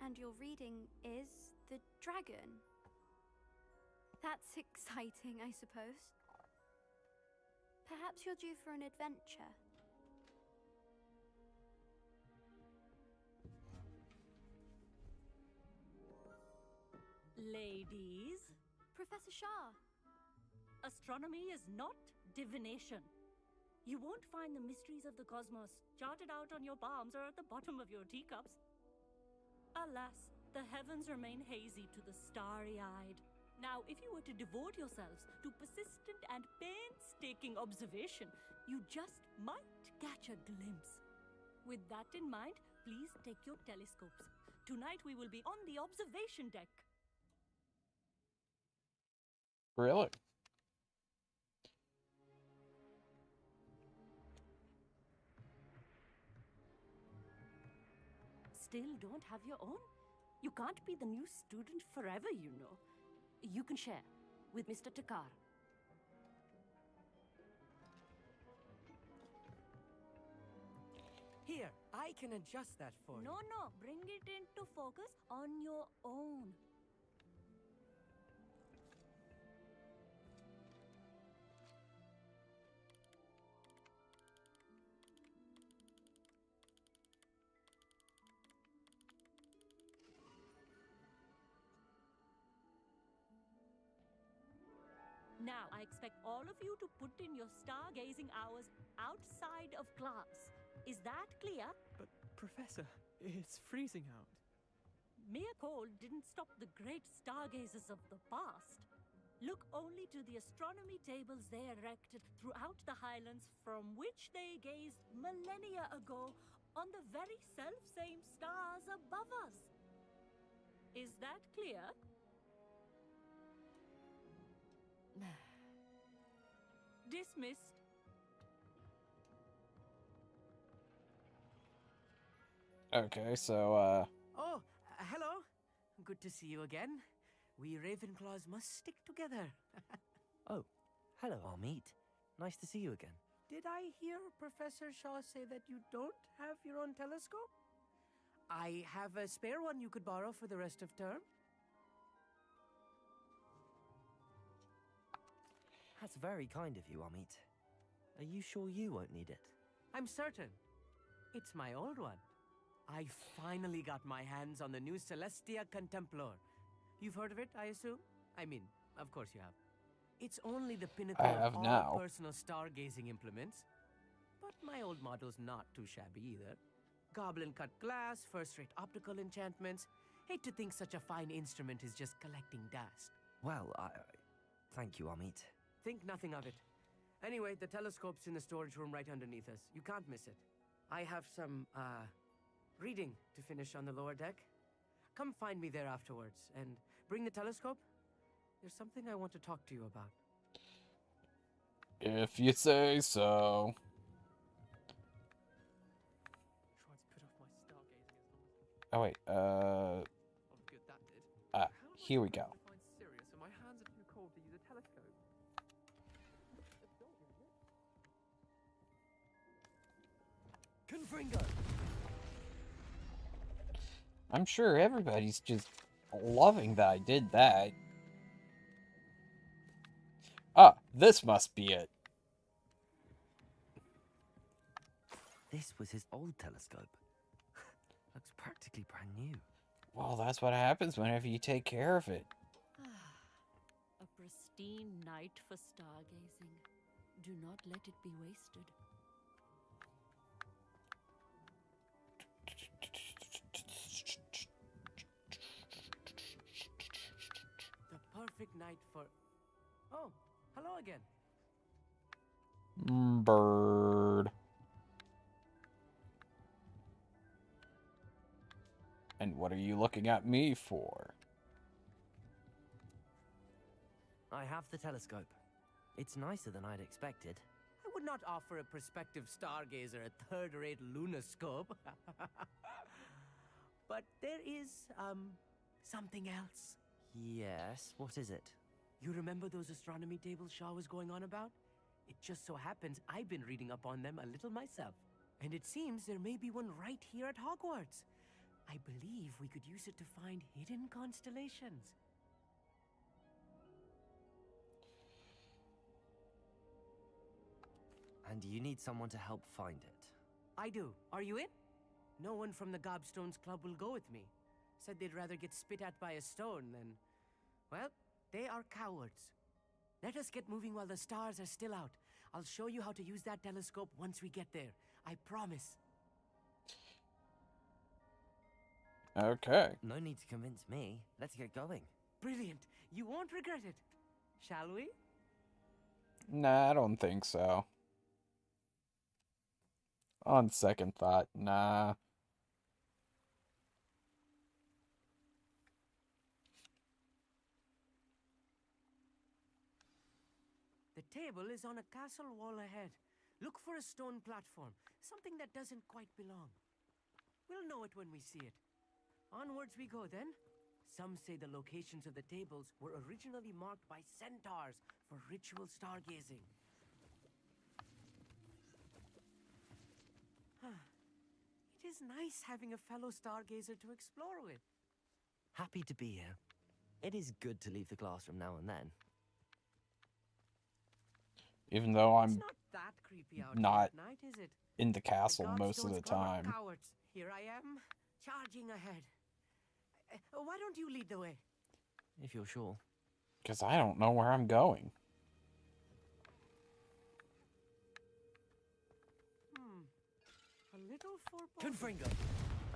And your reading is the dragon. That's exciting, I suppose. Perhaps you're due for an adventure. Ladies, Professor Shah. astronomy is not divination. You won't find the mysteries of the cosmos charted out on your palms or at the bottom of your teacups. Alas, the heavens remain hazy to the starry-eyed. Now, if you were to devote yourselves to persistent and painstaking observation, you just might catch a glimpse. With that in mind, please take your telescopes. Tonight we will be on the observation deck. Really? Still don't have your own? You can't be the new student forever, you know. You can share with Mr. Takar. Here, I can adjust that for you. No, bring it into focus on your own. Now, I expect all of you to put in your stargazing hours outside of class. Is that clear? But, Professor, it's freezing out. Mere cold didn't stop the great stargazers of the past. Look only to the astronomy tables they erected throughout the Highlands from which they gazed millennia ago on the very self-same stars above us. Is that clear? Dismissed. Okay, so, Oh, hello. Good to see you again. We Ravenclaws must stick together. Oh, hello, Amit. Nice to see you again. Did I hear Professor Shaw say that you don't have your own telescope? I have a spare one you could borrow for the rest of term. That's very kind of you, Amit. Are you sure you won't need it? I'm certain. It's my old one. I finally got my hands on the new Celestia Contemplar. You've heard of it, I assume? I mean, of course you have. It's only the pinnacle have of all now. personal stargazing implements. But my old model's not too shabby either. Goblin-cut glass, first-rate optical enchantments. Hate to think such a fine instrument is just collecting dust. Well, thank you, Amit. Think nothing of it. Anyway, the telescope's in the storage room right underneath us. You can't miss it. I have some, reading to finish on the lower deck. Come find me there afterwards, and bring the telescope. There's something I want to talk to you about. if you say so. Tried to put off my stargazing as long as... Oh, wait, Oh, good, that did. How am I here we supposed go. to find Sirius when my hands are too cold to use a telescope? Confringo! I'm sure everybody's just loving that I did that. Ah, this must be it. This was his old telescope. Looks practically brand new. Well, that's what happens whenever you take care of it. A pristine night for stargazing. Do not let it be wasted. The perfect night for... Oh, hello again. Bird. And what are you looking at me for? I have the telescope. It's nicer than I'd expected. I would not offer a prospective stargazer a third-rate lunoscope. But there is, something else. Yes, what is it? You remember those astronomy tables Shaw was going on about? It just so happens I've been reading up on them a little myself. And it seems there may be one right here at Hogwarts. I believe we could use it to find hidden constellations. And you need someone to help find it. I do. Are you in? No one from the Gobstones Club will go with me. Said they'd rather get spit at by a stone than... Well, they are cowards. Let us get moving while the stars are still out. I'll show you how to use that telescope once we get there. I promise. Okay. No need to convince me. Let's get going. Brilliant. You won't regret it. Shall we? Nah, I don't think so. On second thought, nah. The table is on a castle wall ahead. Look for a stone platform, something that doesn't quite belong. We'll know it when we see it. Onwards we go then. Some say the locations of the tables were originally marked by centaurs for ritual stargazing. It is nice having a fellow stargazer to explore with. Happy to be here. It is good to leave the classroom now and then. Even though It's I'm not that creepy out not here at night, is it? in the castle most of Gobstones the Club are time. cowards. Here I am, charging ahead. Why don't you lead the way? If you're sure. Because I don't know where I'm going. A little Confringo!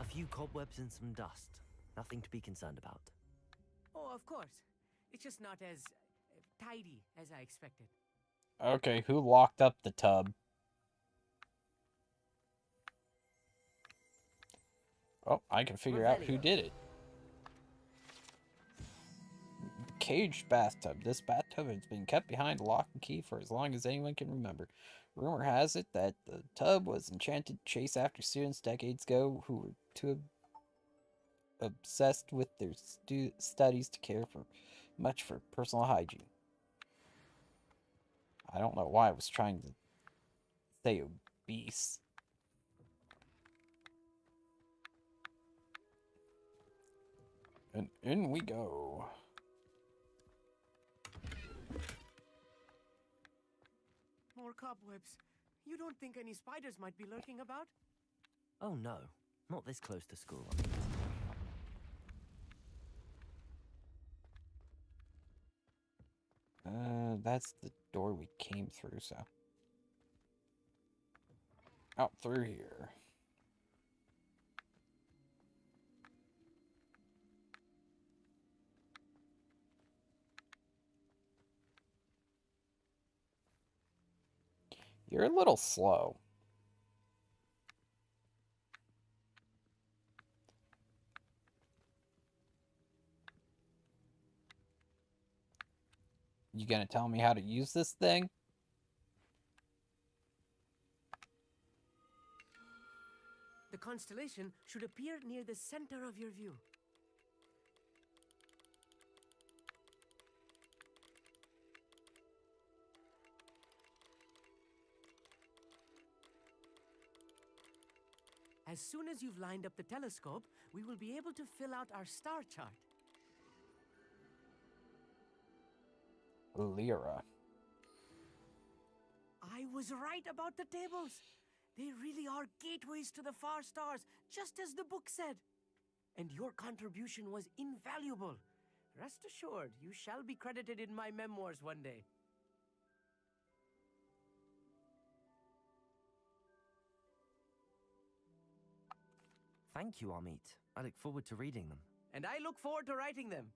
A few cobwebs and some dust. Nothing to be concerned about. Oh, of course. It's just not as tidy as I expected. Okay, who locked up the tub? Oh, I can figure out who did it. Caged bathtub. This bathtub has been kept behind lock and key for as long as anyone can remember. Rumor has it that the tub was enchanted to chase after students decades ago who were too obsessed with their studies to care for much for personal hygiene. I don't know why I was trying to say obese. And in we go. More cobwebs. You don't think any spiders might be lurking about? Oh no, not this close to school. That's the door we came through, so. Out through here. You're a little slow. You gonna tell me how to use this thing? The constellation should appear near the center of your view. As soon as you've lined up the telescope, we will be able to fill out our star chart. Lyra. I was right about the tables. They really are gateways to the far stars, just as the book said. And your contribution was invaluable. Rest assured, you shall be credited in my memoirs one day. Thank you, Amit. I look forward to reading them. And I look forward to writing them.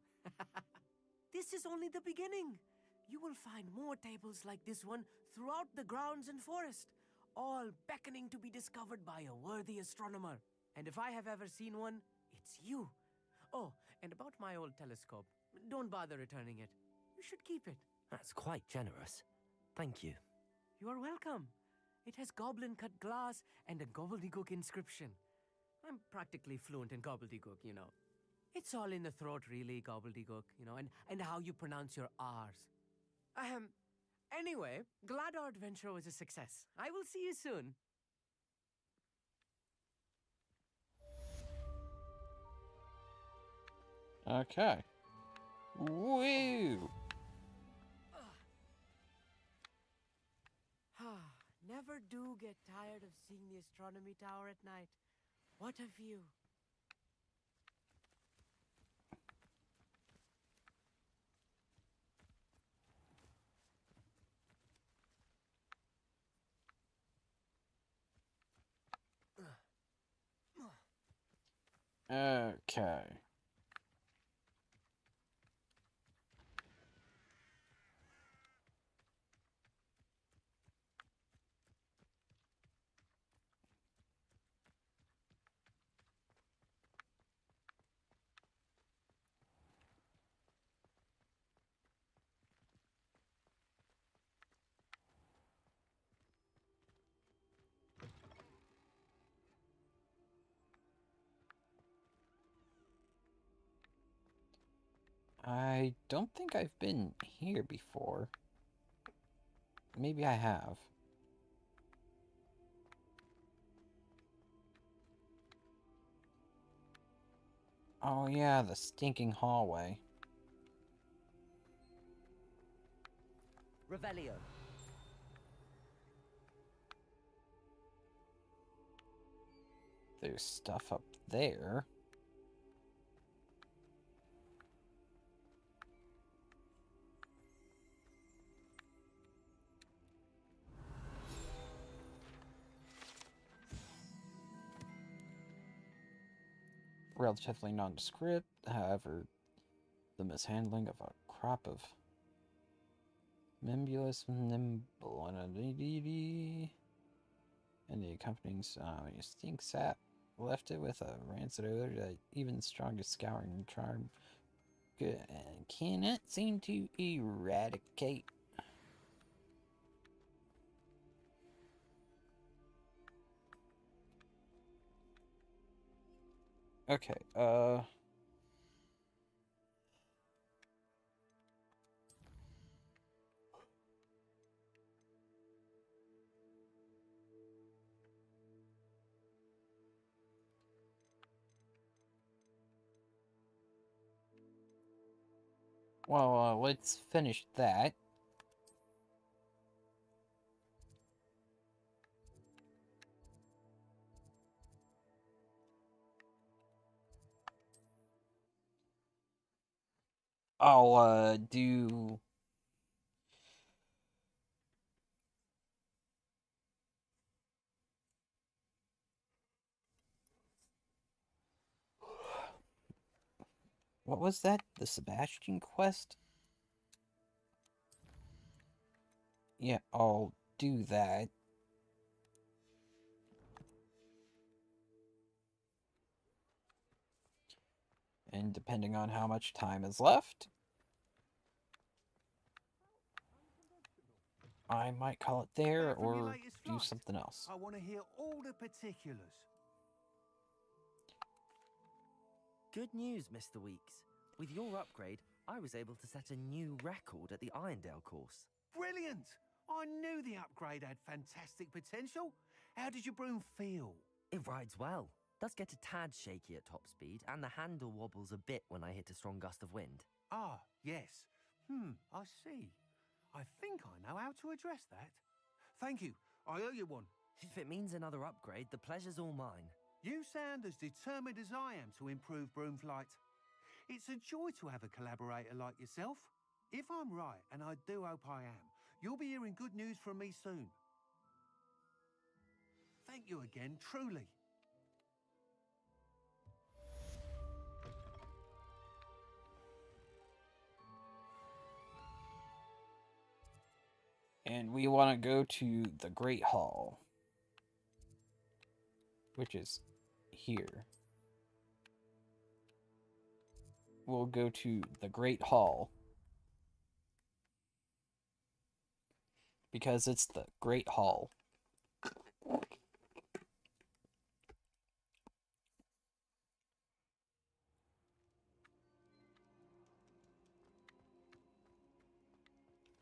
This is only the beginning. You will find more tables like this one throughout the grounds and forest, all beckoning to be discovered by a worthy astronomer. And if I have ever seen one, it's you. Oh, and about my old telescope, don't bother returning it. You should keep it. That's quite generous. Thank you. You are welcome. It has goblin-cut glass and a gobbledygook inscription. I'm practically fluent in gobbledygook, you know. It's all in the throat, really, gobbledygook, you know, and how you pronounce your R's. Anyway, glad our adventure was a success. I will see you soon. Okay. Woo! Never do get tired of seeing the astronomy tower at night. What a view. Okay. I don't think I've been here before. Maybe I have. Oh yeah, the stinking hallway. Revelio. There's stuff up there. relatively nondescript. However, the mishandling of a crop of membulous nimble and the accompanying stink sap left it with a rancid odor that even the strongest scouring charm cannot seem to eradicate. Okay, well, let's finish that. I'll, do... What was that? The Sebastian quest? Yeah, I'll do that. And depending on how much time is left, I might call it there or do something else. I want to hear all the particulars. Good news, Mr. Weeks. With your upgrade, I was able to set a new record at the Irondale course. Brilliant! I knew the upgrade had fantastic potential. How did your broom feel? It rides well. Does get a tad shaky at top speed, and the handle wobbles a bit when I hit a strong gust of wind. Ah, yes. I see. I think I know how to address that. Thank you. I owe you one. If it means another upgrade, the pleasure's all mine. You sound as determined as I am to improve broom flight. It's a joy to have a collaborator like yourself. If I'm right, and I do hope I am, you'll be hearing good news from me soon. Thank you again, truly. And we want to go to the Great Hall, which is here. We'll go to the Great Hall because it's the Great Hall.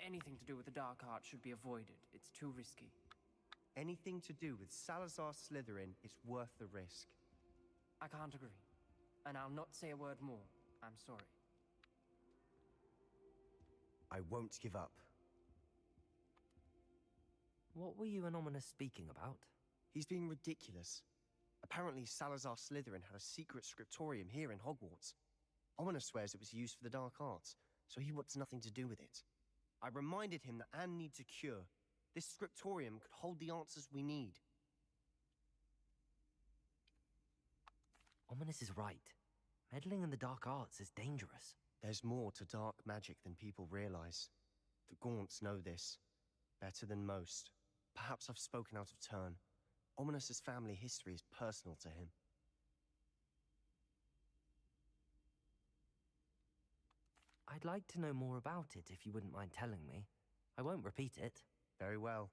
Anything to do with the dark art should be avoided. It's too risky. Anything to do with Salazar Slytherin is worth the risk. I can't agree. And I'll not say a word more. I'm sorry. I won't give up. What were you and Ominous speaking about? He's being ridiculous. Apparently, Salazar Slytherin had a secret scriptorium here in Hogwarts. Ominous swears it was used for the dark arts, so he wants nothing to do with it. I reminded him that Anne needs a cure. This scriptorium could hold the answers we need. Ominous is right. Meddling in the dark arts is dangerous. There's more to dark magic than people realize. The Gaunts know this better than most. Perhaps I've spoken out of turn. Ominous's family history is personal to him. I'd like to know more about it if you wouldn't mind telling me. I won't repeat it. Very well.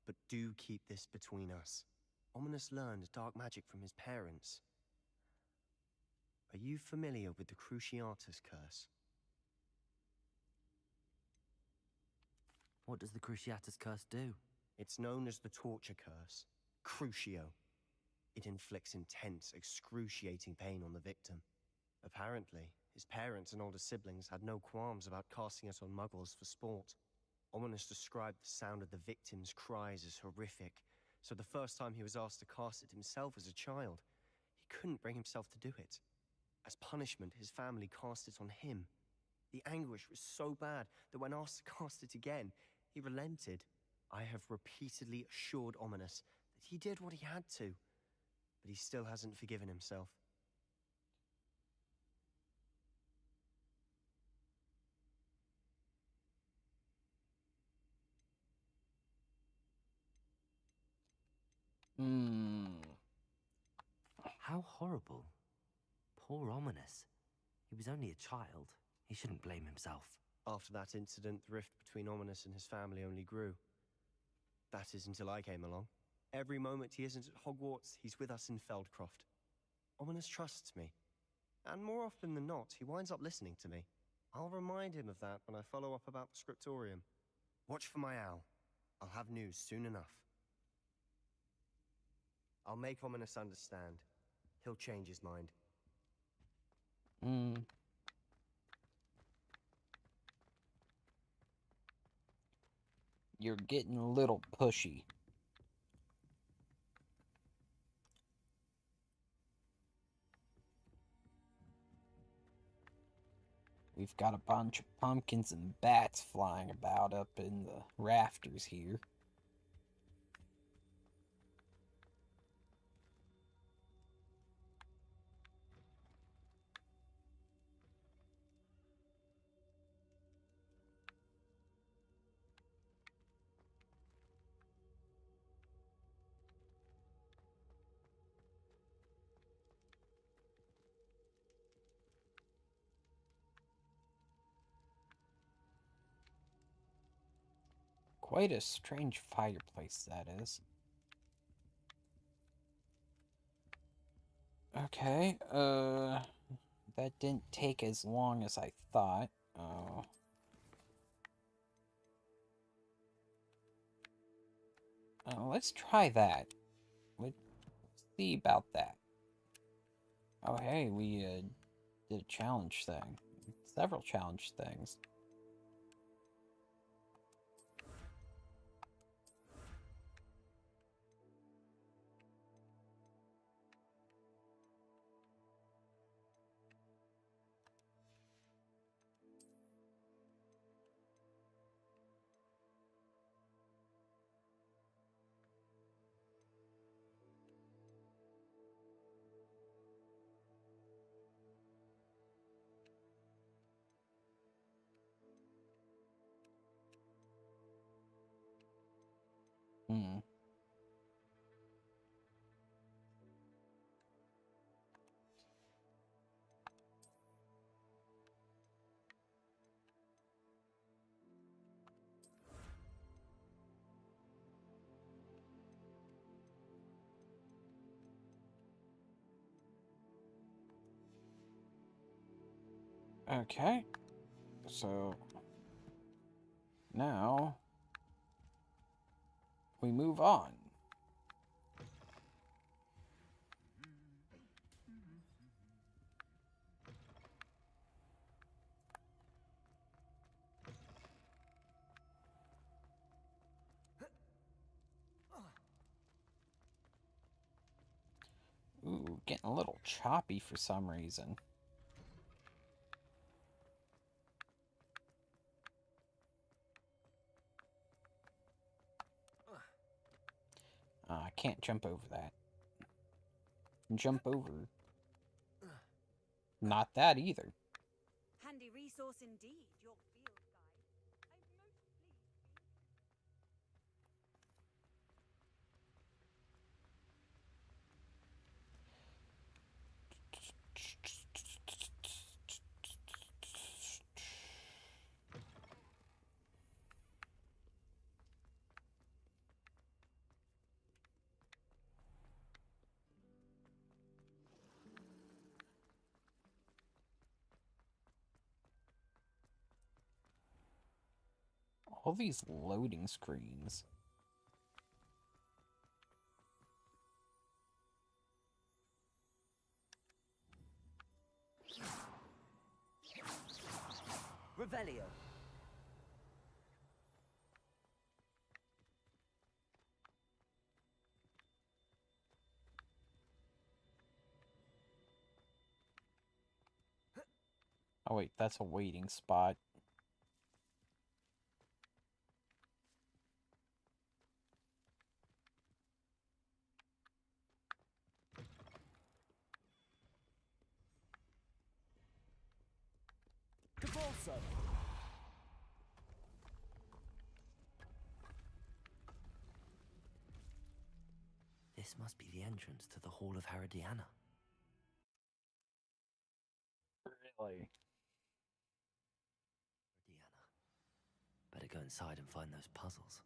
But do keep this between us. Ominous learned dark magic from his parents. Are you familiar with the Cruciatus curse? What does the Cruciatus curse do? It's known as the torture curse. Crucio. It inflicts intense, excruciating pain on the victim. Apparently, his parents and older siblings had no qualms about casting it on muggles for sport. Ominous described the sound of the victim's cries as horrific, so the first time he was asked to cast it himself as a child, he couldn't bring himself to do it. As punishment, his family cast it on him. The anguish was so bad that when asked to cast it again, he relented. I have repeatedly assured Ominous that he did what he had to, but he still hasn't forgiven himself. How horrible. Poor Ominous. He was only a child. He shouldn't blame himself. After that incident, the rift between Ominous and his family only grew. That is until I came along. Every moment he isn't at Hogwarts, he's with us in Feldcroft. Ominous trusts me. And more often than not, he winds up listening to me. I'll remind him of that when I follow up about the scriptorium. Watch for my owl. I'll have news soon enough. I'll make Ominous understand. He'll change his mind. You're getting a little pushy. We've got a bunch of pumpkins and bats flying about up in the rafters here. Quite a strange fireplace that is. Okay, that didn't take as long as I thought. Oh. Let's try that. Let's see about that. Oh, hey, we did a challenge thing. Several challenge things. Okay, so now we move on. Ooh, getting a little choppy for some reason. I can't jump over that. Jump over. Not that either. Handy resource indeed, your field guide. I'm most pleased. All these loading screens. Revelio. Oh wait, that's a waiting spot. Cabalso. This must be the entrance to the Hall of Herodiana. Like, Deanna. Better go inside and find those puzzles.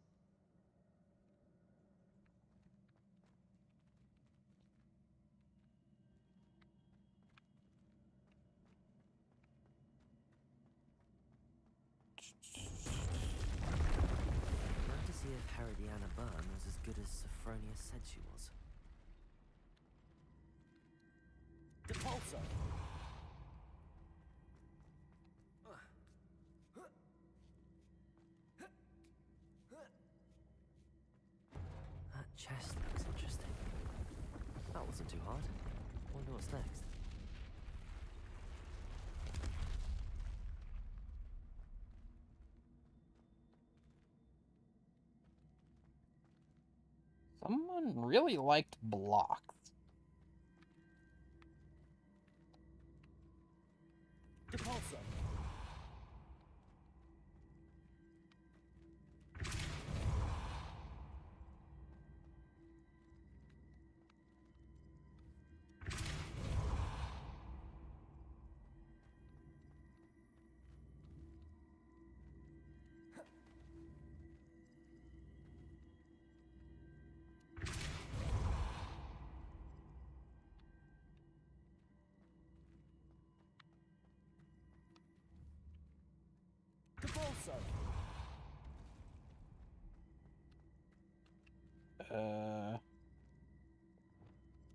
Time to see if Herodiana Byrne was as good as Sophronia said she was. Depulso! That chest looks interesting. That wasn't too hard. Wonder what's next. someone really liked blocks. Depulso! Depulso!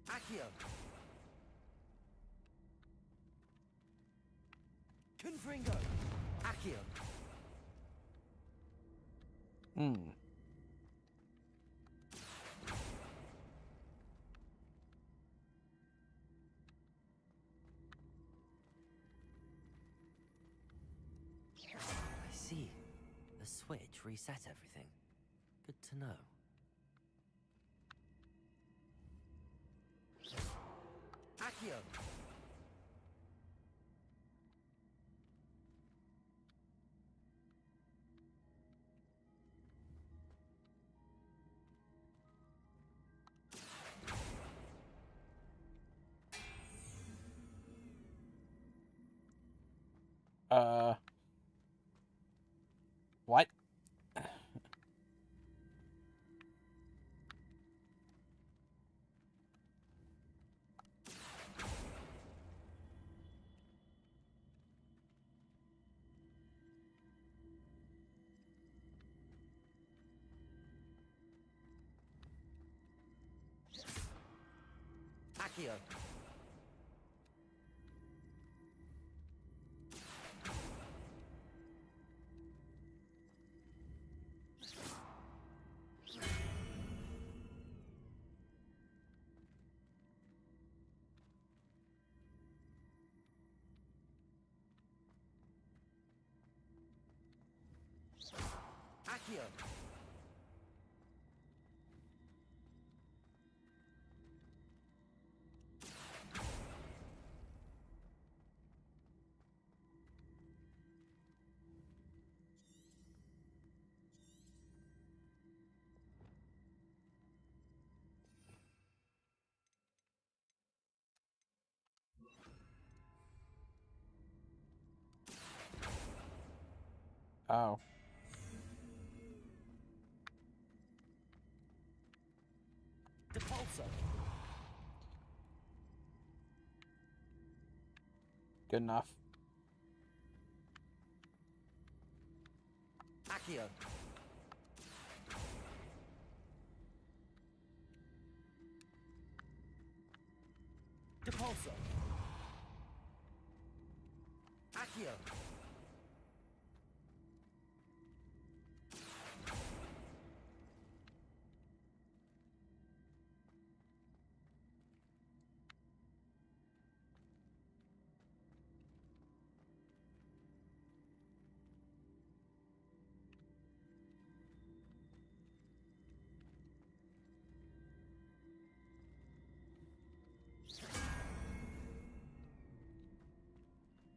Accio! Confringo! Accio! I see. The switch reset everything. Good to know. Accio! What? Accio! Accio! Oh. Depulso! Good enough. Accio! Depulso! Accio!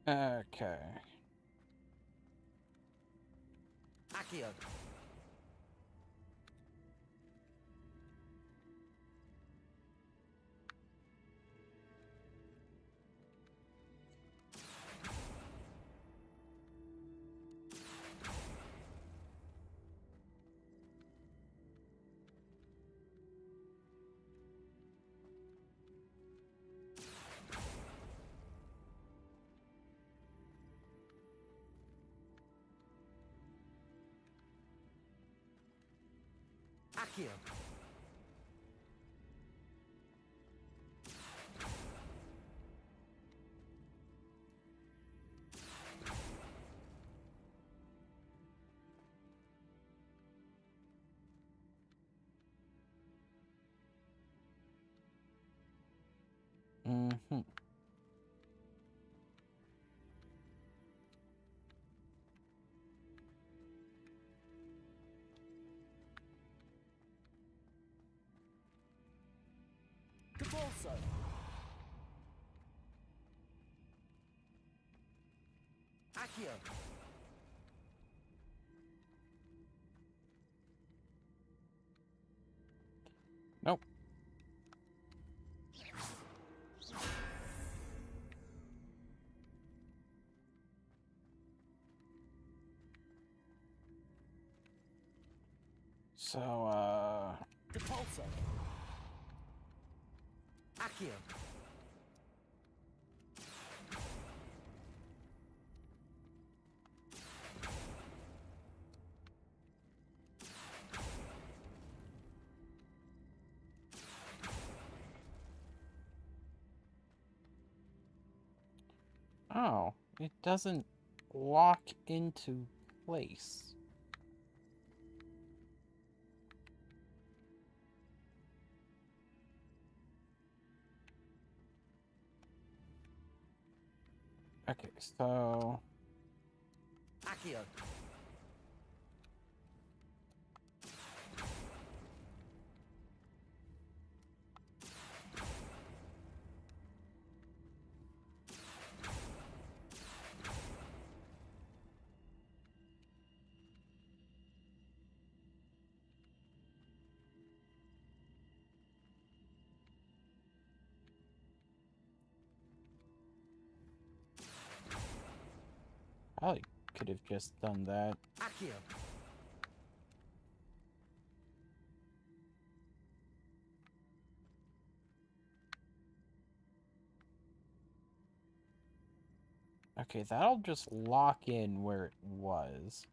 Okay. Accio! Accio. Mm-hmm. Cabalso. Accio. Nope. So, Depulso. Accio. oh, it doesn't lock into place. Okay, so... Accio. I could have just done that. Accio. Okay, that'll just lock in where it was.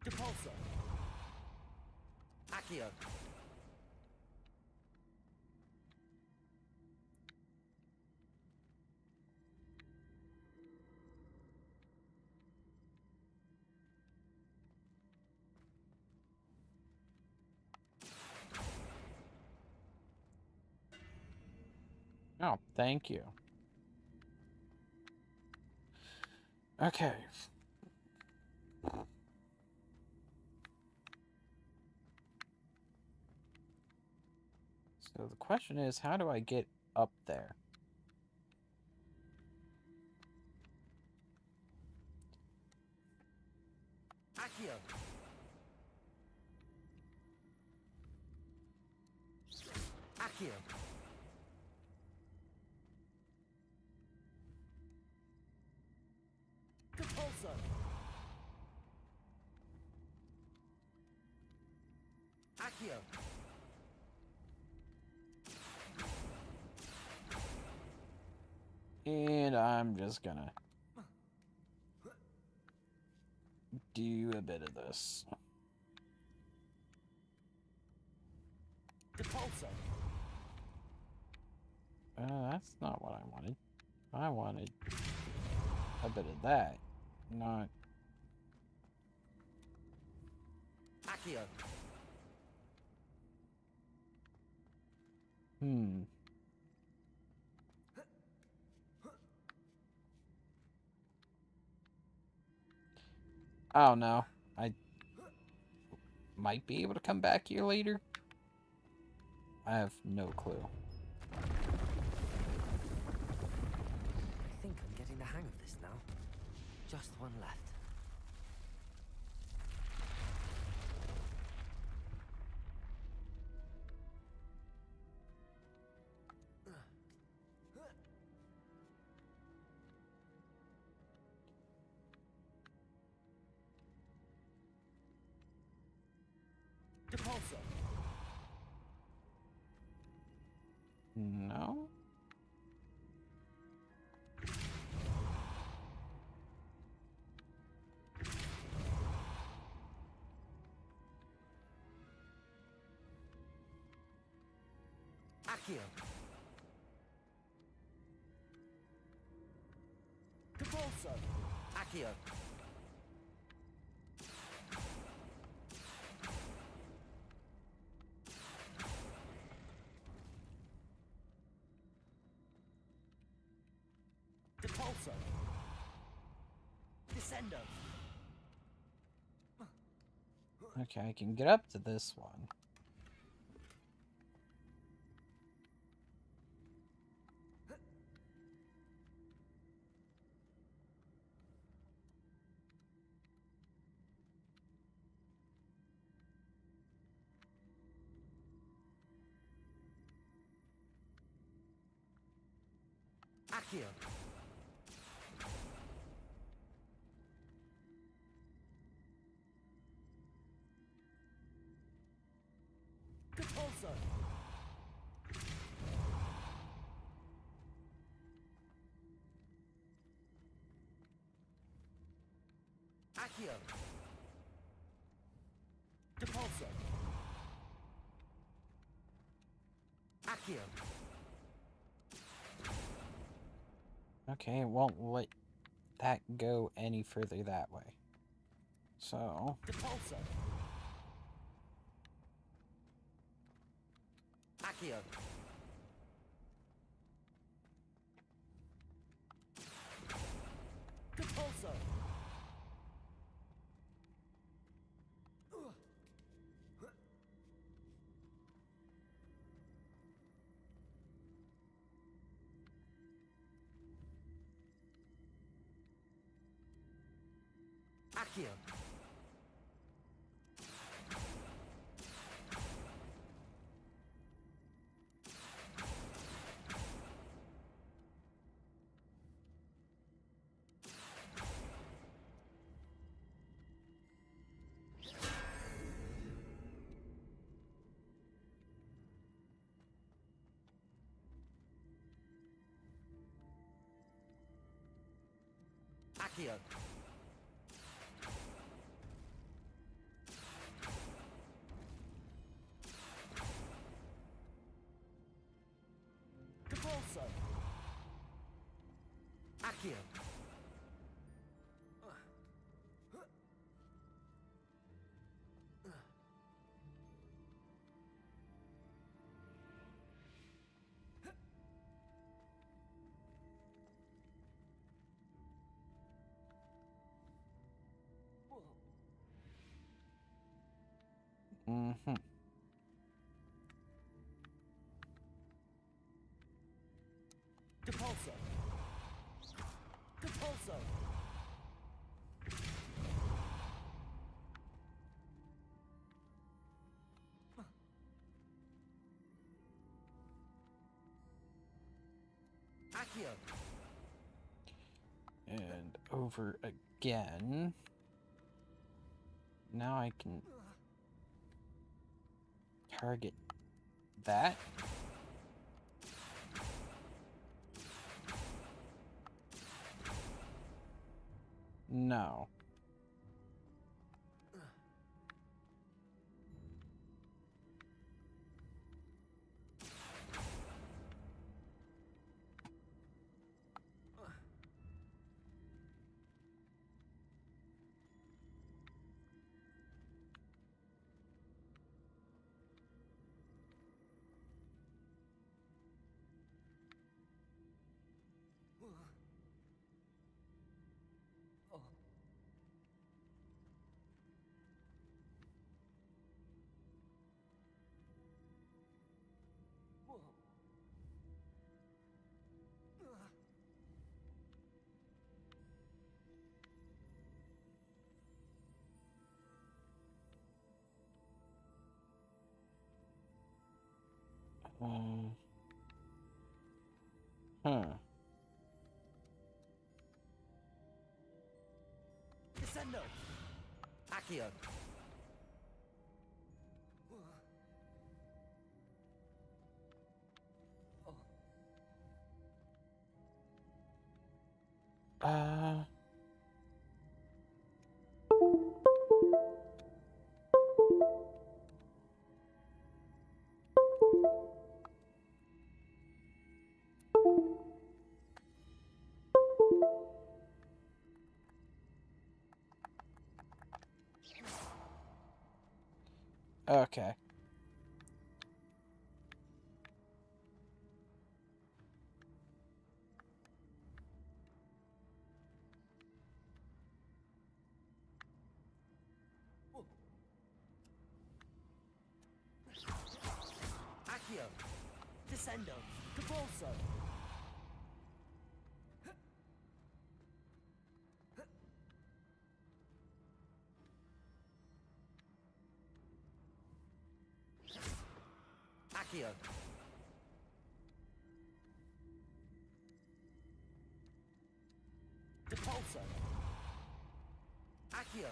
Depulso. Accio. Oh, thank you. Okay. So the question is, how do I get up there? Accio. Accio. Depulso. Accio. And I'm just gonna do a bit of this. Depulso. That's not what I wanted. I wanted a bit of that, not... Accio. Hmm. Oh no, I might be able to come back here later. I have no clue. I think I'm getting the hang of this now. Just one left. Depulso. No? Accio. Depulso. Accio. Depulso. Descendo. Okay, I can get up to this one. Accio. Depulso. Accio. Depulso. Accio. Okay, it won't let that go any further that way. So... Depulso. Accio. Depulso. Accio. Accio. Depulso. Accio. Mm-hmm. Depulso. Depulso. Accio. And over again. Now I can target that. No. Huh. Descendo. Accio. Uh... Okay. Accio! Descendo! Capulso! Accio! Depulso! Accio!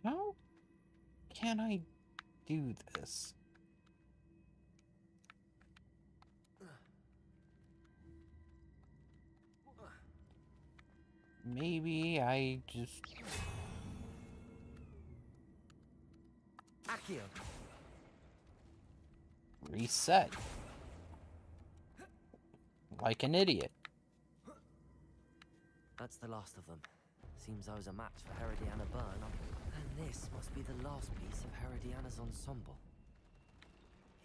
How can I do this? Maybe I just... Accio! reset. Like an idiot. That's the last of them. Seems I was a match for Herodiana Byrne, and this must be the last piece of Herodiana's ensemble.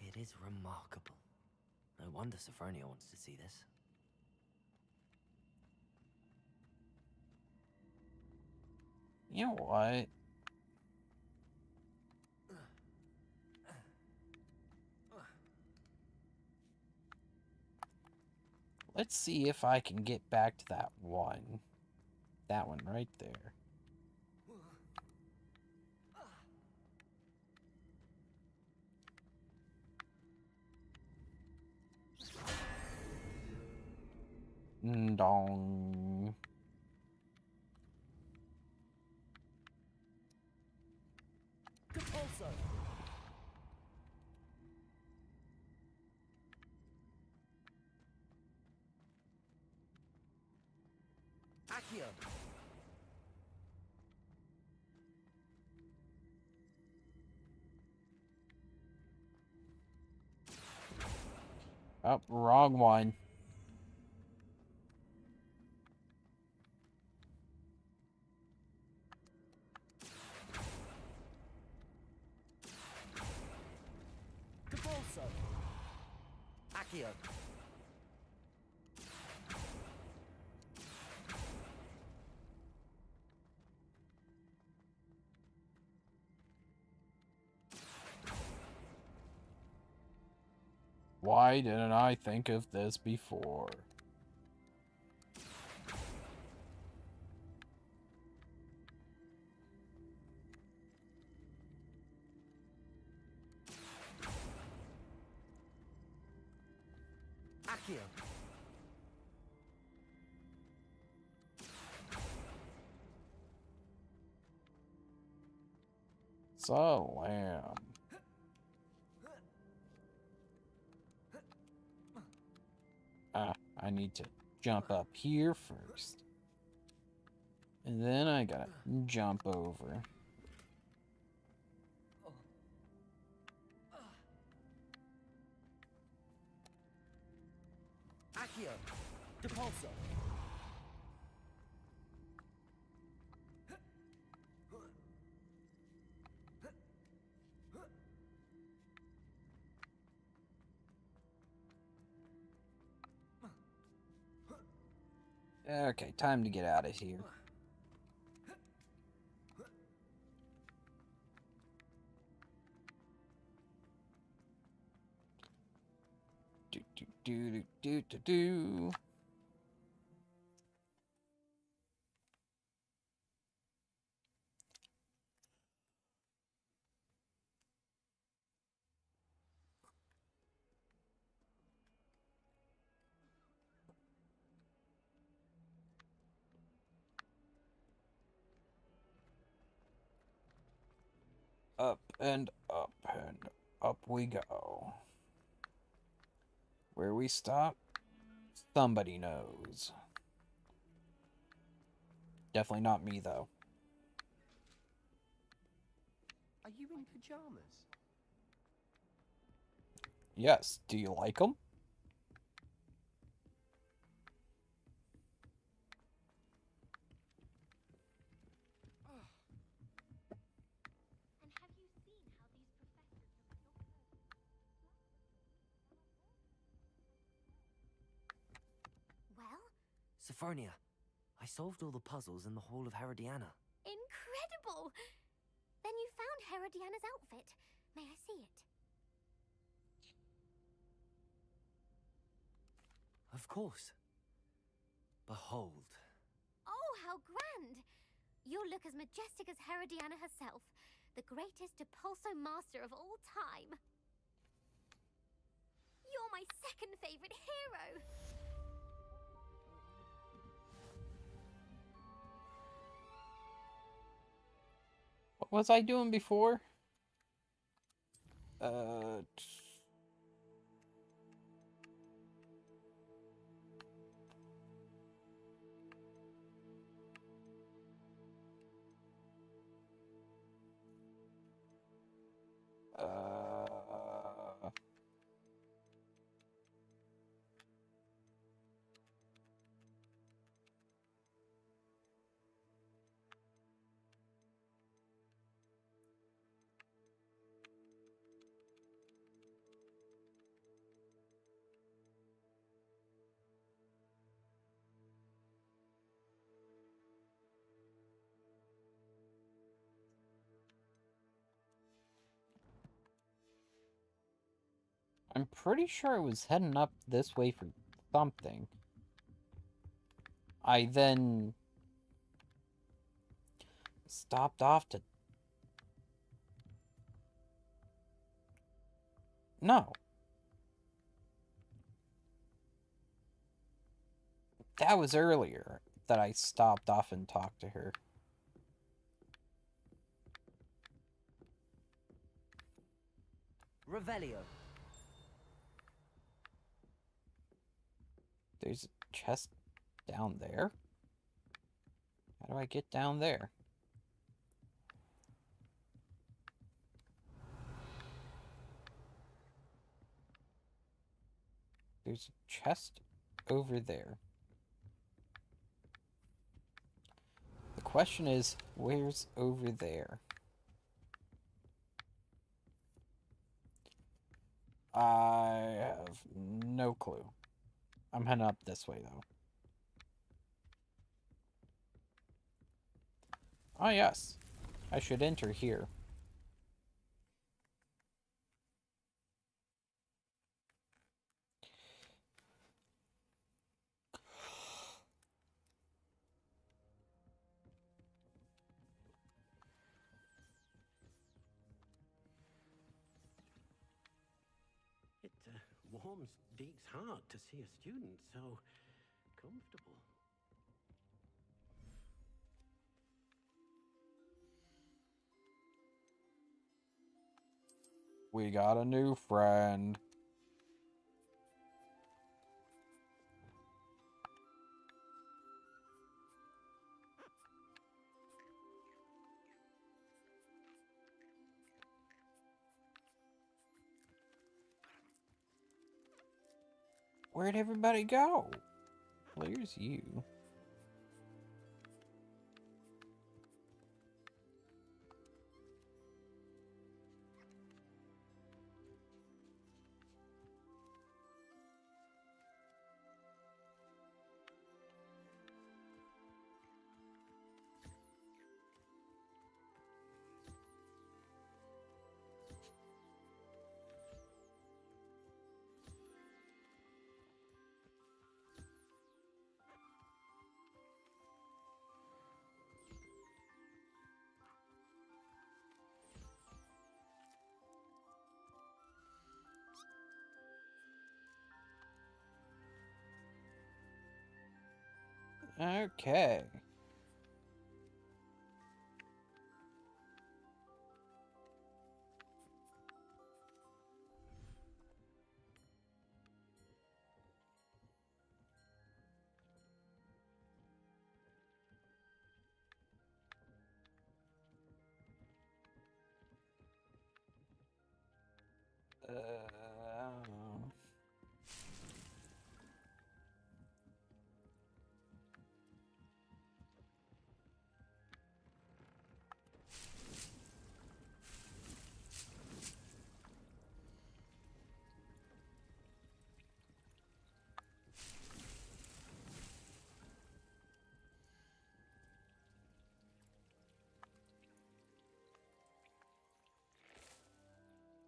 It is remarkable. No wonder Sophronia wants to see this. You know what? Let's see if I can get back to that one. That one right there. Dong. Capulso! Accio! Oh, wrong one. Capulso! Accio! Why didn't I think of this before? Accio! So, lamb. I need to jump up here first. And then I gotta jump over. Accio! Depulso! Okay, time to get out of here. Do do do do do do. Up and up and up we go. Where we stop? Somebody knows. Definitely not me, though. Are you in pajamas? Yes. Do you like them? And have you seen how these professors look so close? Well? Sophronia, I solved all the puzzles in the Hall of Herodiana. Incredible! Then you found Herodiana's outfit. May I see it? Of course. Behold. Oh, how grand! You'll look as majestic as Herodiana herself, the greatest Depulso master of all time. You're my second favorite hero! What was I doing before? I'm pretty sure I was heading up this way for something. I then stopped off to... No. That was earlier that I stopped off and talked to her. Revelio. There's a chest down there. How do I get down there? There's a chest over there. The question is, where's over there? I have no clue. I'm heading up this way, though. Ah, yes. I should enter here. It warms Deke's heart to see a student so comfortable. We got a new friend. Where'd everybody go? Where's you? Okay.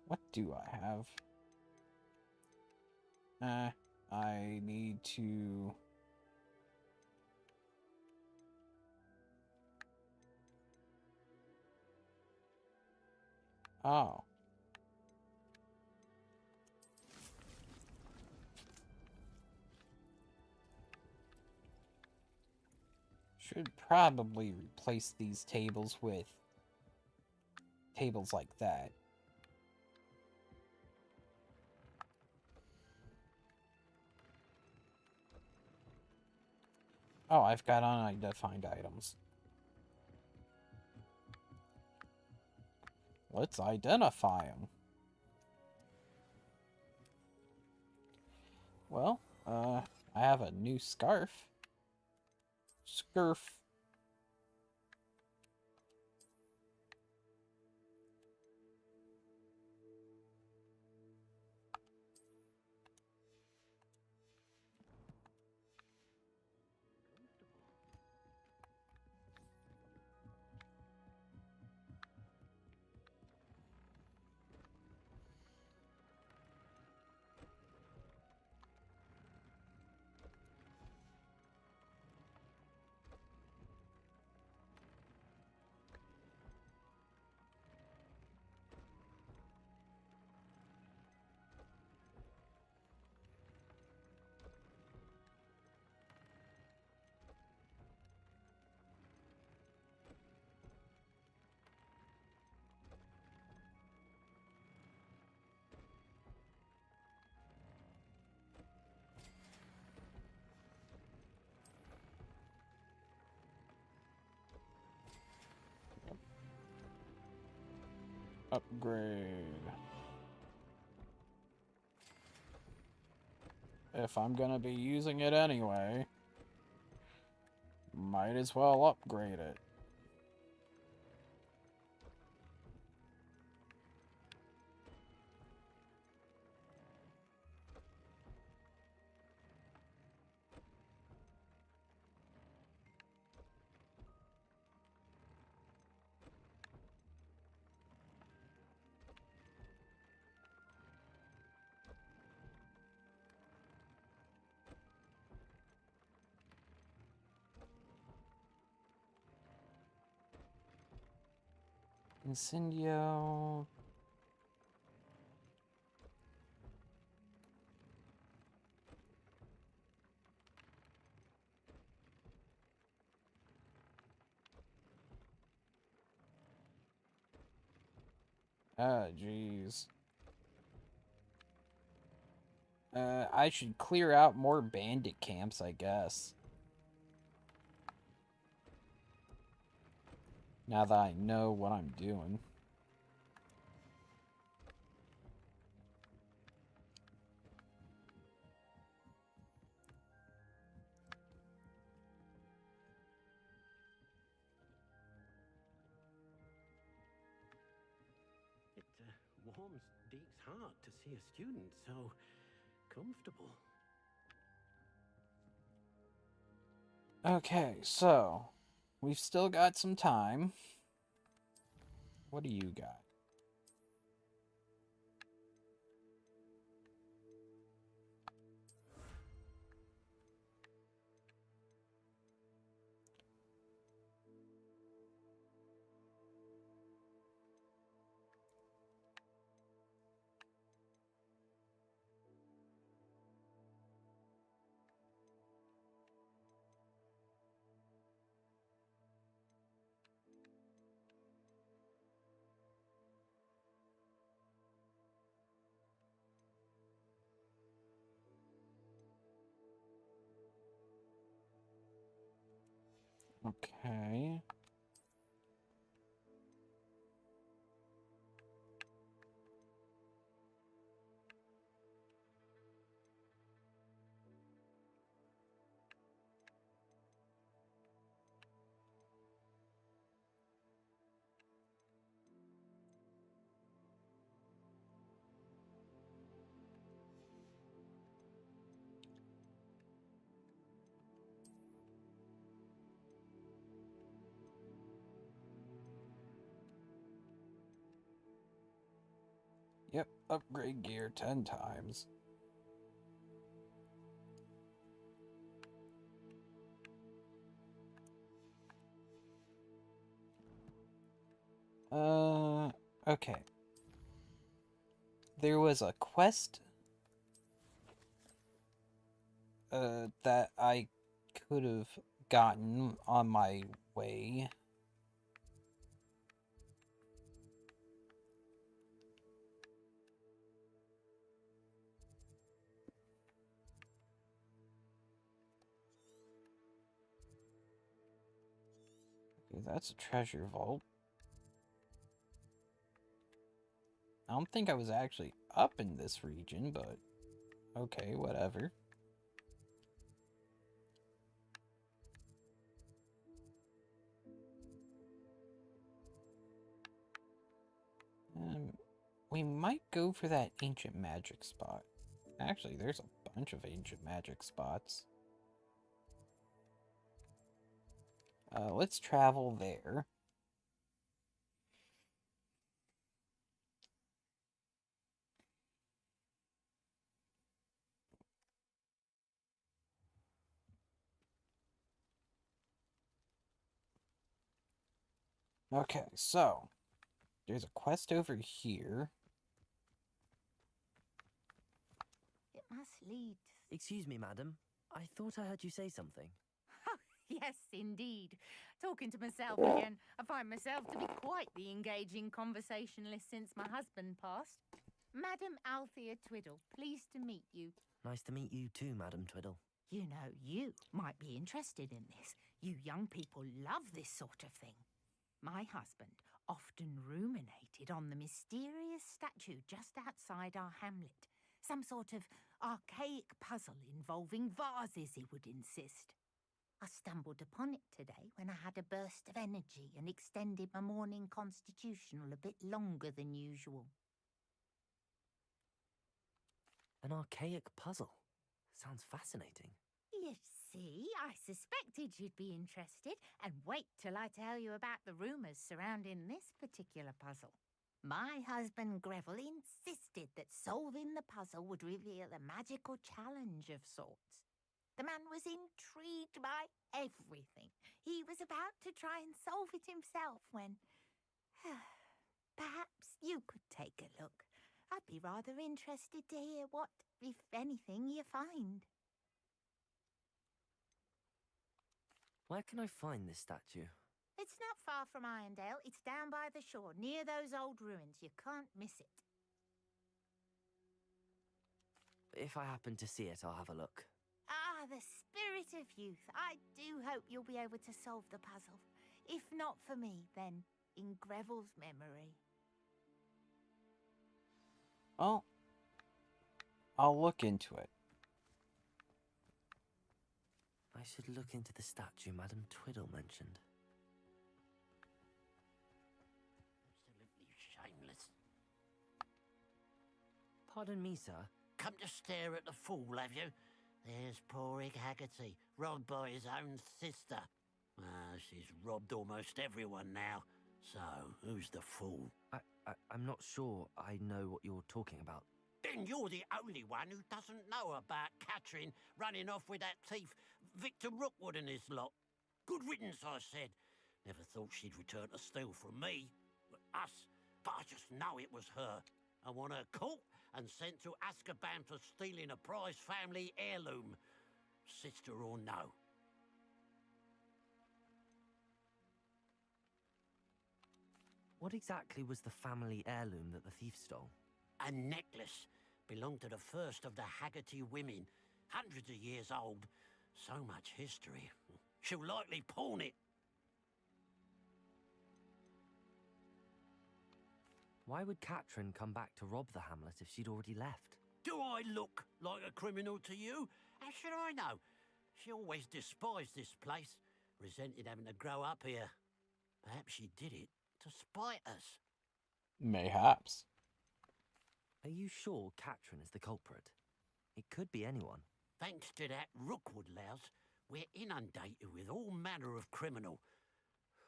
What do I have? I need to... Oh. Should probably replace these tables with tables like that. Oh, I've got unidentified items. Let's identify them. Well, I have a new scarf. Scarf. Upgrade. If I'm gonna be using it anyway, might as well upgrade it. Incendio. Ah, jeez. I should clear out more bandit camps, I guess. Now that I know what I'm doing. It warms Deke's heart to see a student so comfortable. Okay, so we've still got some time. What do you got? Okay. Yep, upgrade gear 10 times. Okay. There was a quest that I could have gotten on my way. Okay, that's a treasure vault. I don't think I was actually up in this region, but okay, whatever. We might go for that ancient magic spot. Actually, there's a bunch of ancient magic spots. Let's travel there. Okay, so there's a quest over here. It must lead. Excuse me, madam. I thought I heard you say something. Yes, indeed. Talking to myself again. I find myself to be quite the engaging conversationalist since my husband passed. Madam Althea Twiddle, pleased to meet you. Nice to meet you too, Madam Twiddle. You know, you might be interested in this. You young people love this sort of thing. My husband often ruminated on the mysterious statue just outside our hamlet. Some sort of archaic puzzle involving vases, he would insist. I stumbled upon it today when I had a burst of energy and extended my morning constitutional a bit longer than usual. An archaic puzzle. Sounds fascinating. You see, I suspected you'd be interested, and wait till I tell you about the rumours surrounding this particular puzzle. My husband Greville insisted that solving the puzzle would reveal a magical challenge of sorts. The man was intrigued by everything. He was about to try and solve it himself when... Perhaps you could take a look. I'd be rather interested to hear what, if anything, you find. Where can I find this statue? It's not far from Irondale. It's down by the shore, near those old ruins. You can't miss it. If I happen to see it, I'll have a look. Ah, the spirit of youth. I do hope you'll be able to solve the puzzle. If not for me, then in Greville's memory. Well, I'll look into it. I should look into the statue Madam Twiddle mentioned. Absolutely shameless. Pardon me, sir. Come to stare at the fool, have you? There's poor Ig Haggerty, robbed by his own sister. Ah, she's robbed almost everyone now. So, who's the fool? I'm not sure I know what you're talking about. Then you're the only one who doesn't know about Catherine running off with that thief Victor Rookwood and his lot. Good riddance, I said. Never thought she'd return to steal from me, us, but I just know it was her. I want her caught and sent to Azkaban for stealing a prized family heirloom, sister or no. What exactly was the family heirloom that the thief stole? A necklace belonged to the first of the Haggerty women, hundreds of years old. So much history. She'll likely pawn it. Why would Catherine come back to rob the hamlet if she'd already left? Do I look like a criminal to you? How should I know? She always despised this place, resented having to grow up here. Perhaps she did it to spite us. Mayhaps. Are you sure Catherine is the culprit? It could be anyone. Thanks to that Rookwood louse, we're inundated with all manner of criminal.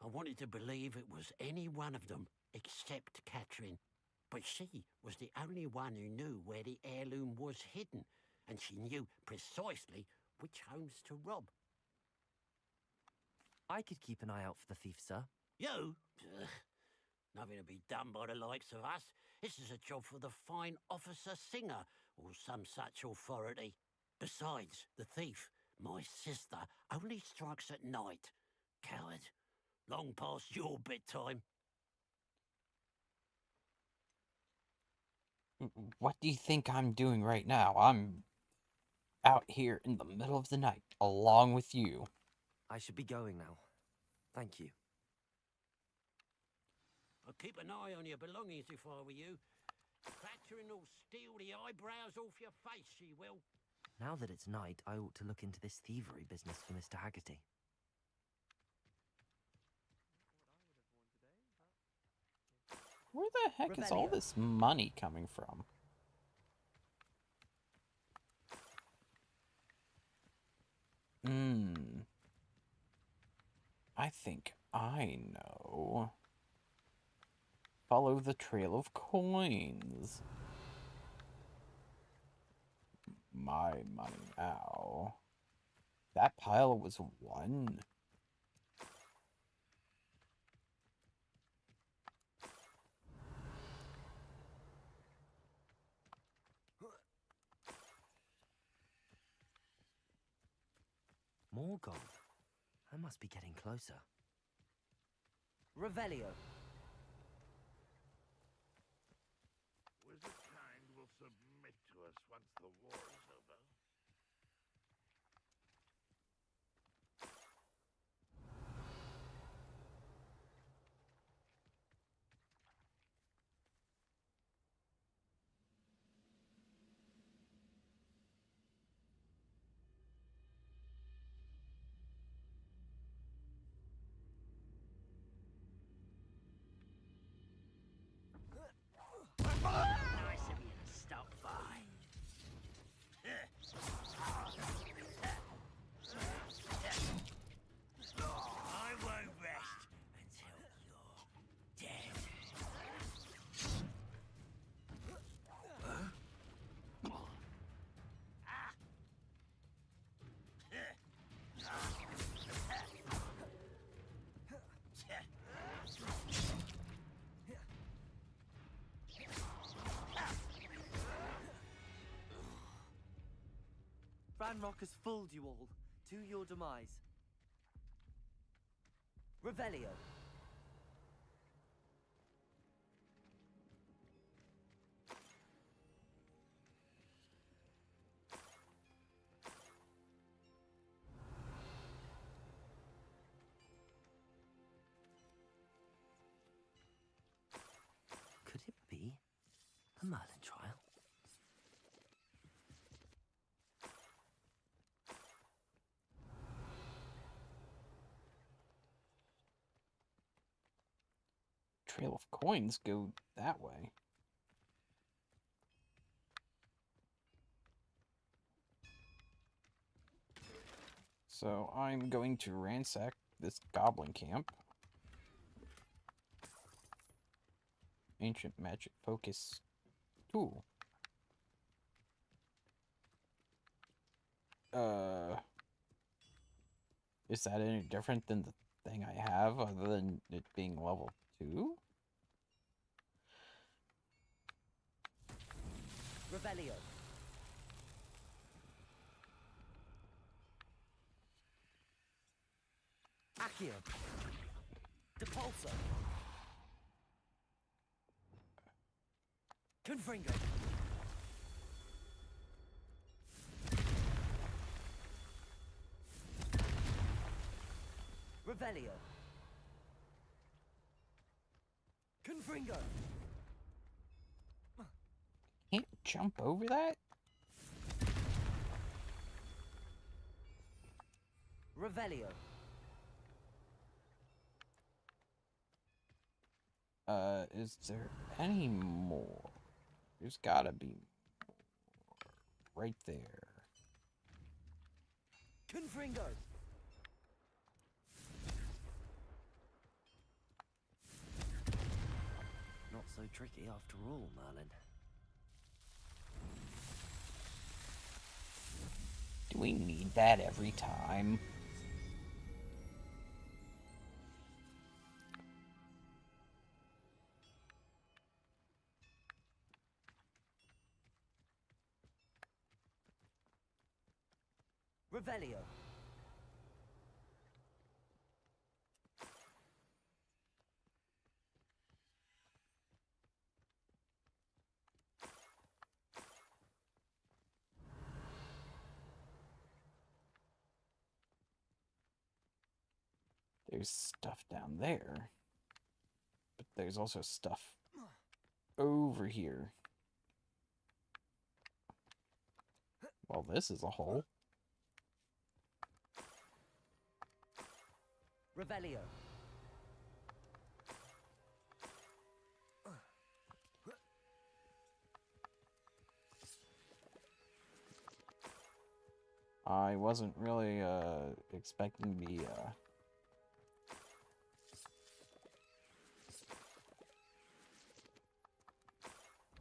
I wanted to believe it was any one of them except Catherine. But she was the only one who knew where the heirloom was hidden, and she knew precisely which homes to rob. I could keep an eye out for the thief, sir. You? Ugh. Nothing to be done by the likes of us. This is a job for the fine officer Singer, or some such authority. Besides, the thief, my sister, only strikes at night. Coward. Long past your bedtime. What do you think I'm doing right now? I'm out here in the middle of the night, along with you. I should be going now. Thank you. I'll keep an eye on your belongings if I were you. Catherine will steal the eyebrows off your face, she will. Now that it's night, I ought to look into this thievery business for Mr. Haggerty. Where the heck is all this money coming from? I think I know. Follow the trail of coins. My money now. That pile was 1. More gold? I must be getting closer. Revelio. Wizard kind will submit to us once the war is over. Nice of you to stop by. I won't rest until you're dead. Ranrock has fooled you all, to your demise. Revelio. Could it be a Merlin trial? Trail of coins go that way. So I'm going to ransack this goblin camp. Ancient magic focus tool. Is that any different than the thing I have, other than it being level 2? Revelio. Accio. Depulso. Confringo. Revelio. Confringo. Can't jump over that? Revelio. Is there any more? There's gotta be more. Right there. Confringo. Not so tricky after all, Merlin. Do we need that every time? Revelio. There's stuff down there. But there's also stuff over here. Well, this is a hole. Revelio. I wasn't really expecting the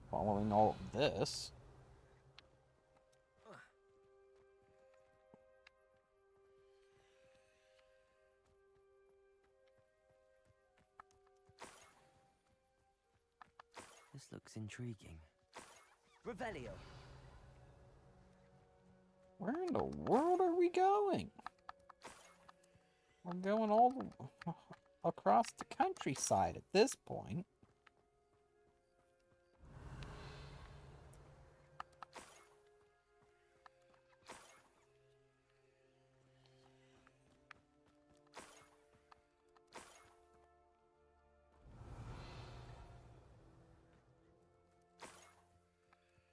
following all of this. This looks intriguing. Revelio. Where in the world are we going? We're going all across the countryside at this point.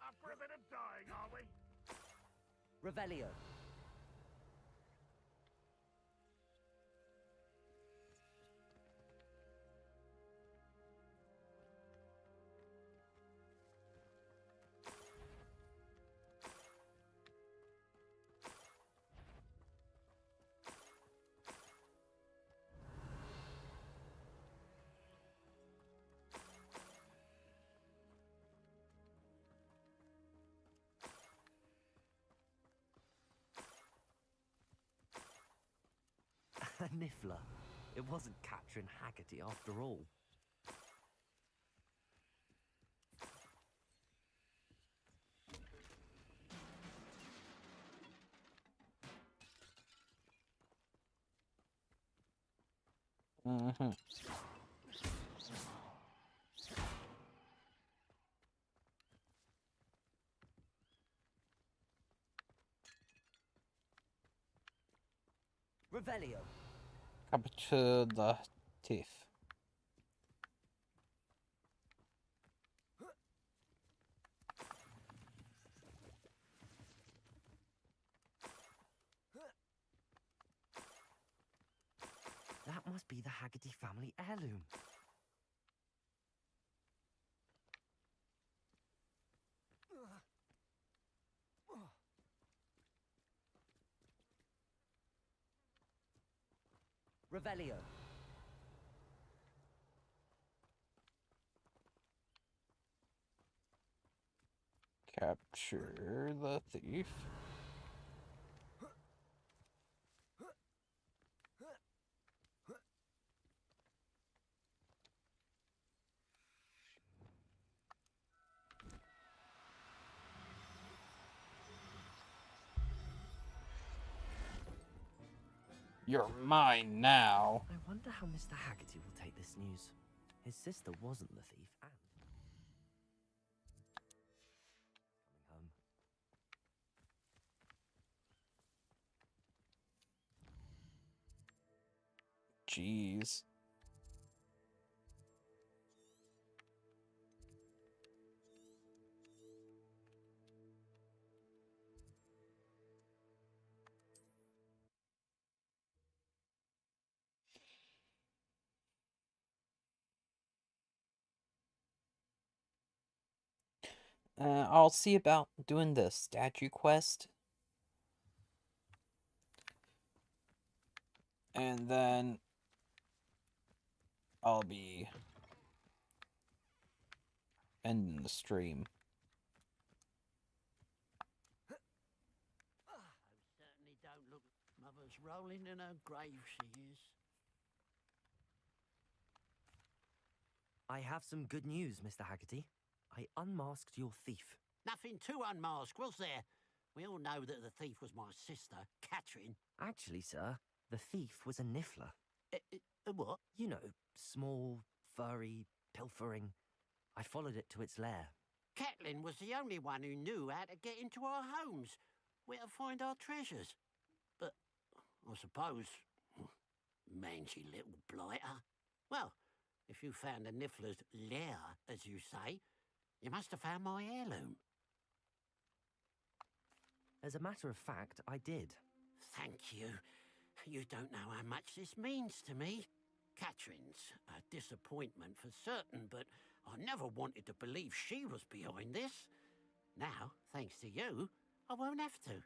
Up for a bit of dying, are we? Revelio. A niffler. It wasn't capturing Haggerty after all. Mm-hmm. Revelio. Up to the teeth. That must be the Haggerty family heirloom. Revelio. Capture the thief. You're mine now. I wonder how Mr. Haggerty will take this news. His sister wasn't the thief, and... Coming home. Jeez. I'll see about doing the statue quest. And then I'll be ending the stream. Certainly don't look. Mother's rolling in her grave, she is. I have some good news, Mr. Haggerty. I unmasked your thief. Nothing to unmask, was there? We all know that the thief was my sister, Catherine. Actually, sir, the thief was a niffler. What? You know, small, furry, pilfering. I followed it to its lair. Catelyn was the only one who knew how to get into our homes, where to find our treasures. But I suppose, mangy little blighter. Well, if you found the niffler's lair, as you say, you must have found my heirloom. As a matter of fact, I did. Thank you. You don't know how much this means to me. Catherine's a disappointment for certain, but I never wanted to believe she was behind this. Now, thanks to you, I won't have to.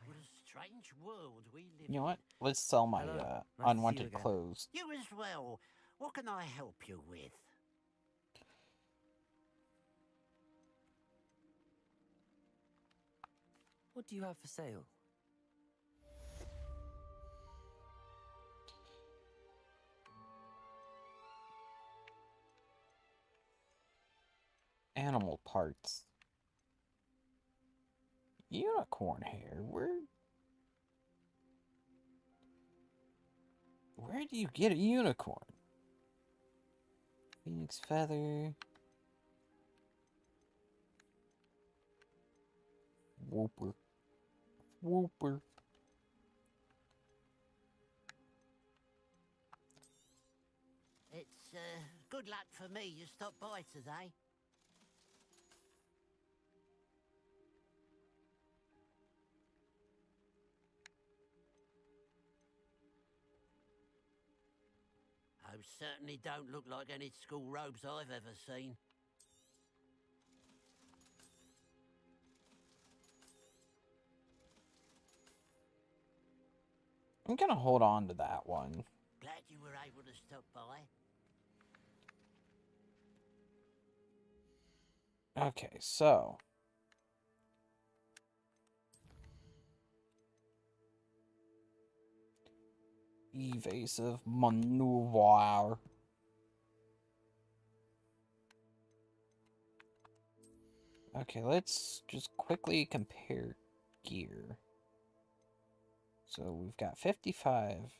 What a strange world we live in. You know what? Let's sell my unwanted clothes. You as well. What can I help you with? What do you have for sale? Animal parts. Unicorn hair. Where do you get a unicorn? Phoenix feather. Whooper. Whooper. It's good luck for me you stopped by today. Those certainly don't look like any school robes I've ever seen. I'm gonna hold on to that one. Glad you were able to stop by. Okay, so. Evasive maneuver. Okay, let's just quickly compare gear. So we've got 55.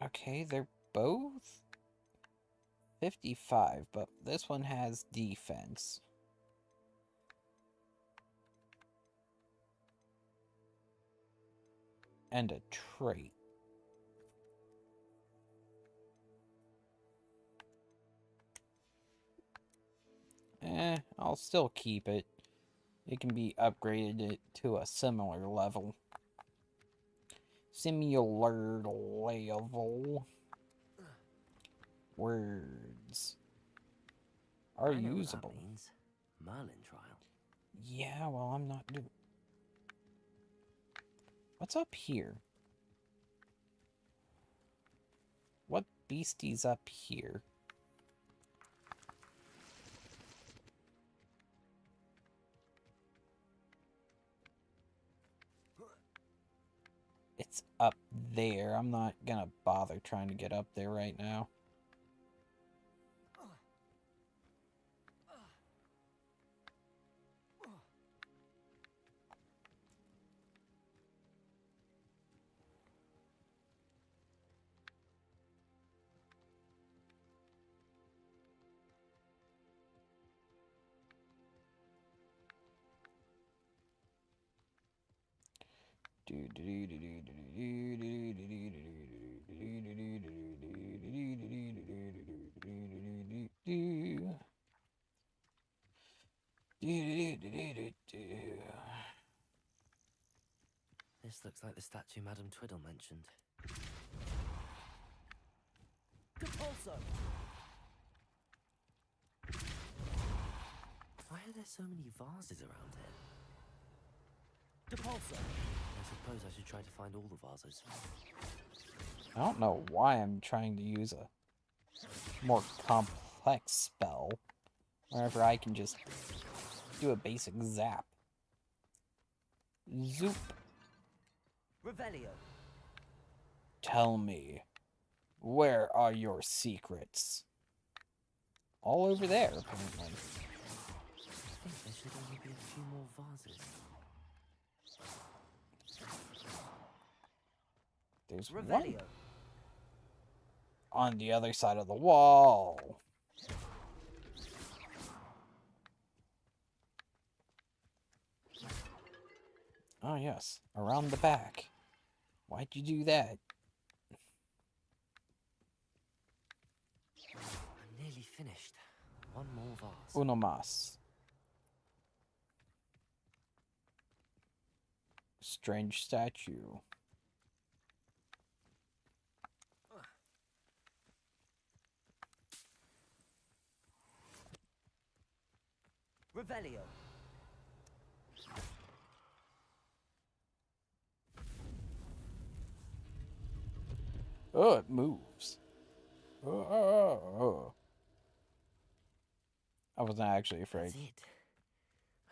Okay, they're both 55, but this one has defense. And a trait. I'll still keep it. It can be upgraded to a similar level. Similar level. Words are usable. What that means. Merlin trial. Yeah, well, I'm not doing. What's up here? What beastie's up here? It's up there. I'm not gonna bother trying to get up there right now. This looks like the statue Madame Twiddle mentioned. Repulsor! Why are there so many vases around here? Repulsor! I suppose I should try to find all the vases. I don't know why I'm trying to use a more complex spell whenever I can just do a basic zap. Zoop. Revelio. Tell me, where are your secrets? All over there, apparently. I think there should only be a few more vases. There's Revelio. one on the other side of the wall. Oh yes, around the back. Why'd you do that? I'm nearly finished. One more vase. Uno más. Strange statue. Revelio. Oh, it moves. Oh. I wasn't actually afraid. That's it.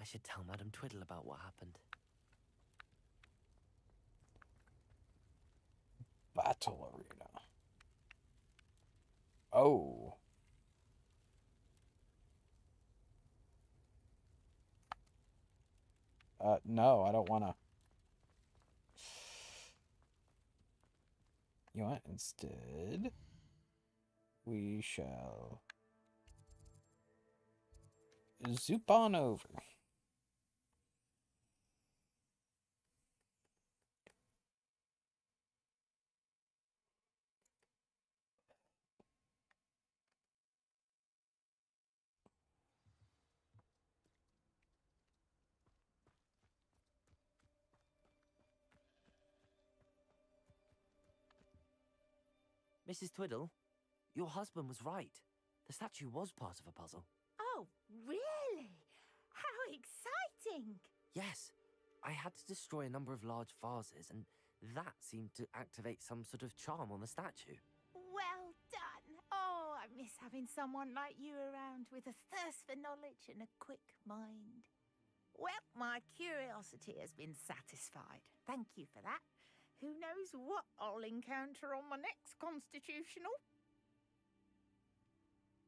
I should tell Madam Twiddle about what happened. Battle arena. Oh. No, I don't wanna. You know what? Instead, we shall zoop on over. Mrs. Twiddle, your husband was right. The statue was part of a puzzle. Oh, really? How exciting! Yes, I had to destroy a number of large vases, and that seemed to activate some sort of charm on the statue. Well done. Oh, I miss having someone like you around with a thirst for knowledge and a quick mind. Well, my curiosity has been satisfied. Thank you for that. Who knows what I'll encounter on my next constitutional?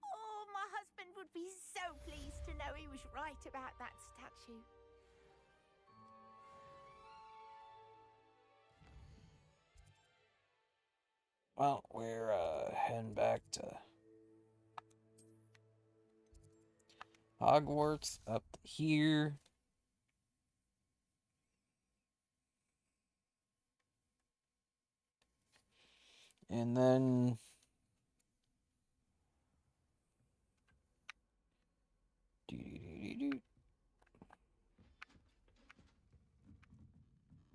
Oh, my husband would be so pleased to know he was right about that statue. Well, we're heading back to Hogwarts up here. And then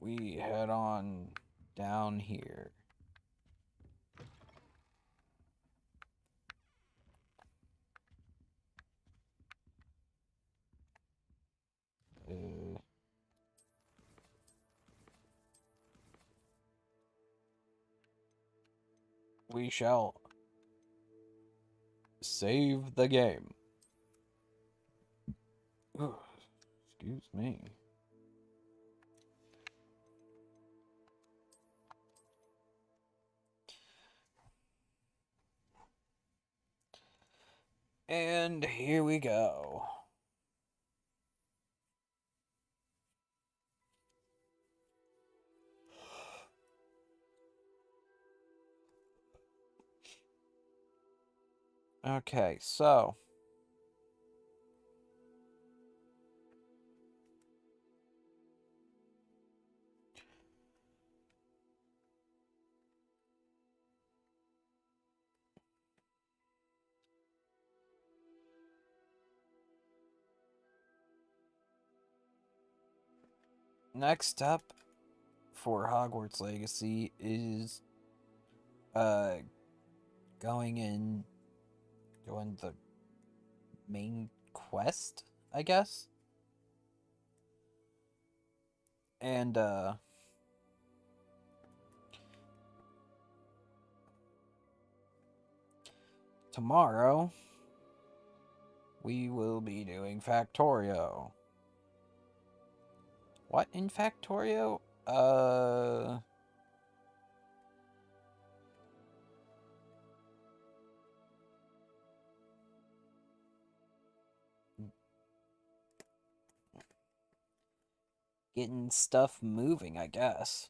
we head on down here. We shall save the game. Excuse me. And here we go. Okay, so next up for Hogwarts Legacy is doing the main quest, I guess. And tomorrow we will be doing Factorio. What in Factorio? Getting stuff moving, I guess.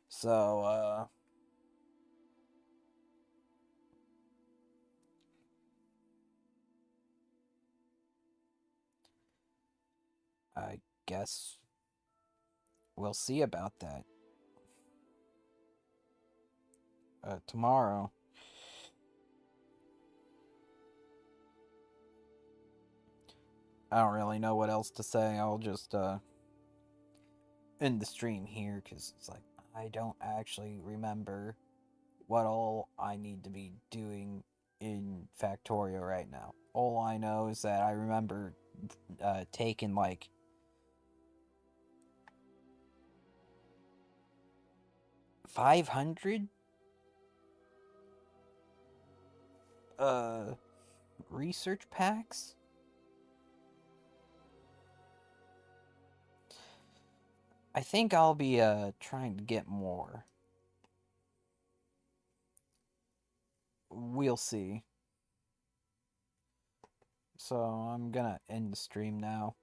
So, I guess we'll see about that. Tomorrow. I don't really know what else to say. I'll just, end the stream here, because it's like, I don't actually remember what all I need to be doing in Factorio right now. All I know is that I remember taking like 500 research packs. I think I'll be trying to get more. We'll see. So I'm gonna end the stream now.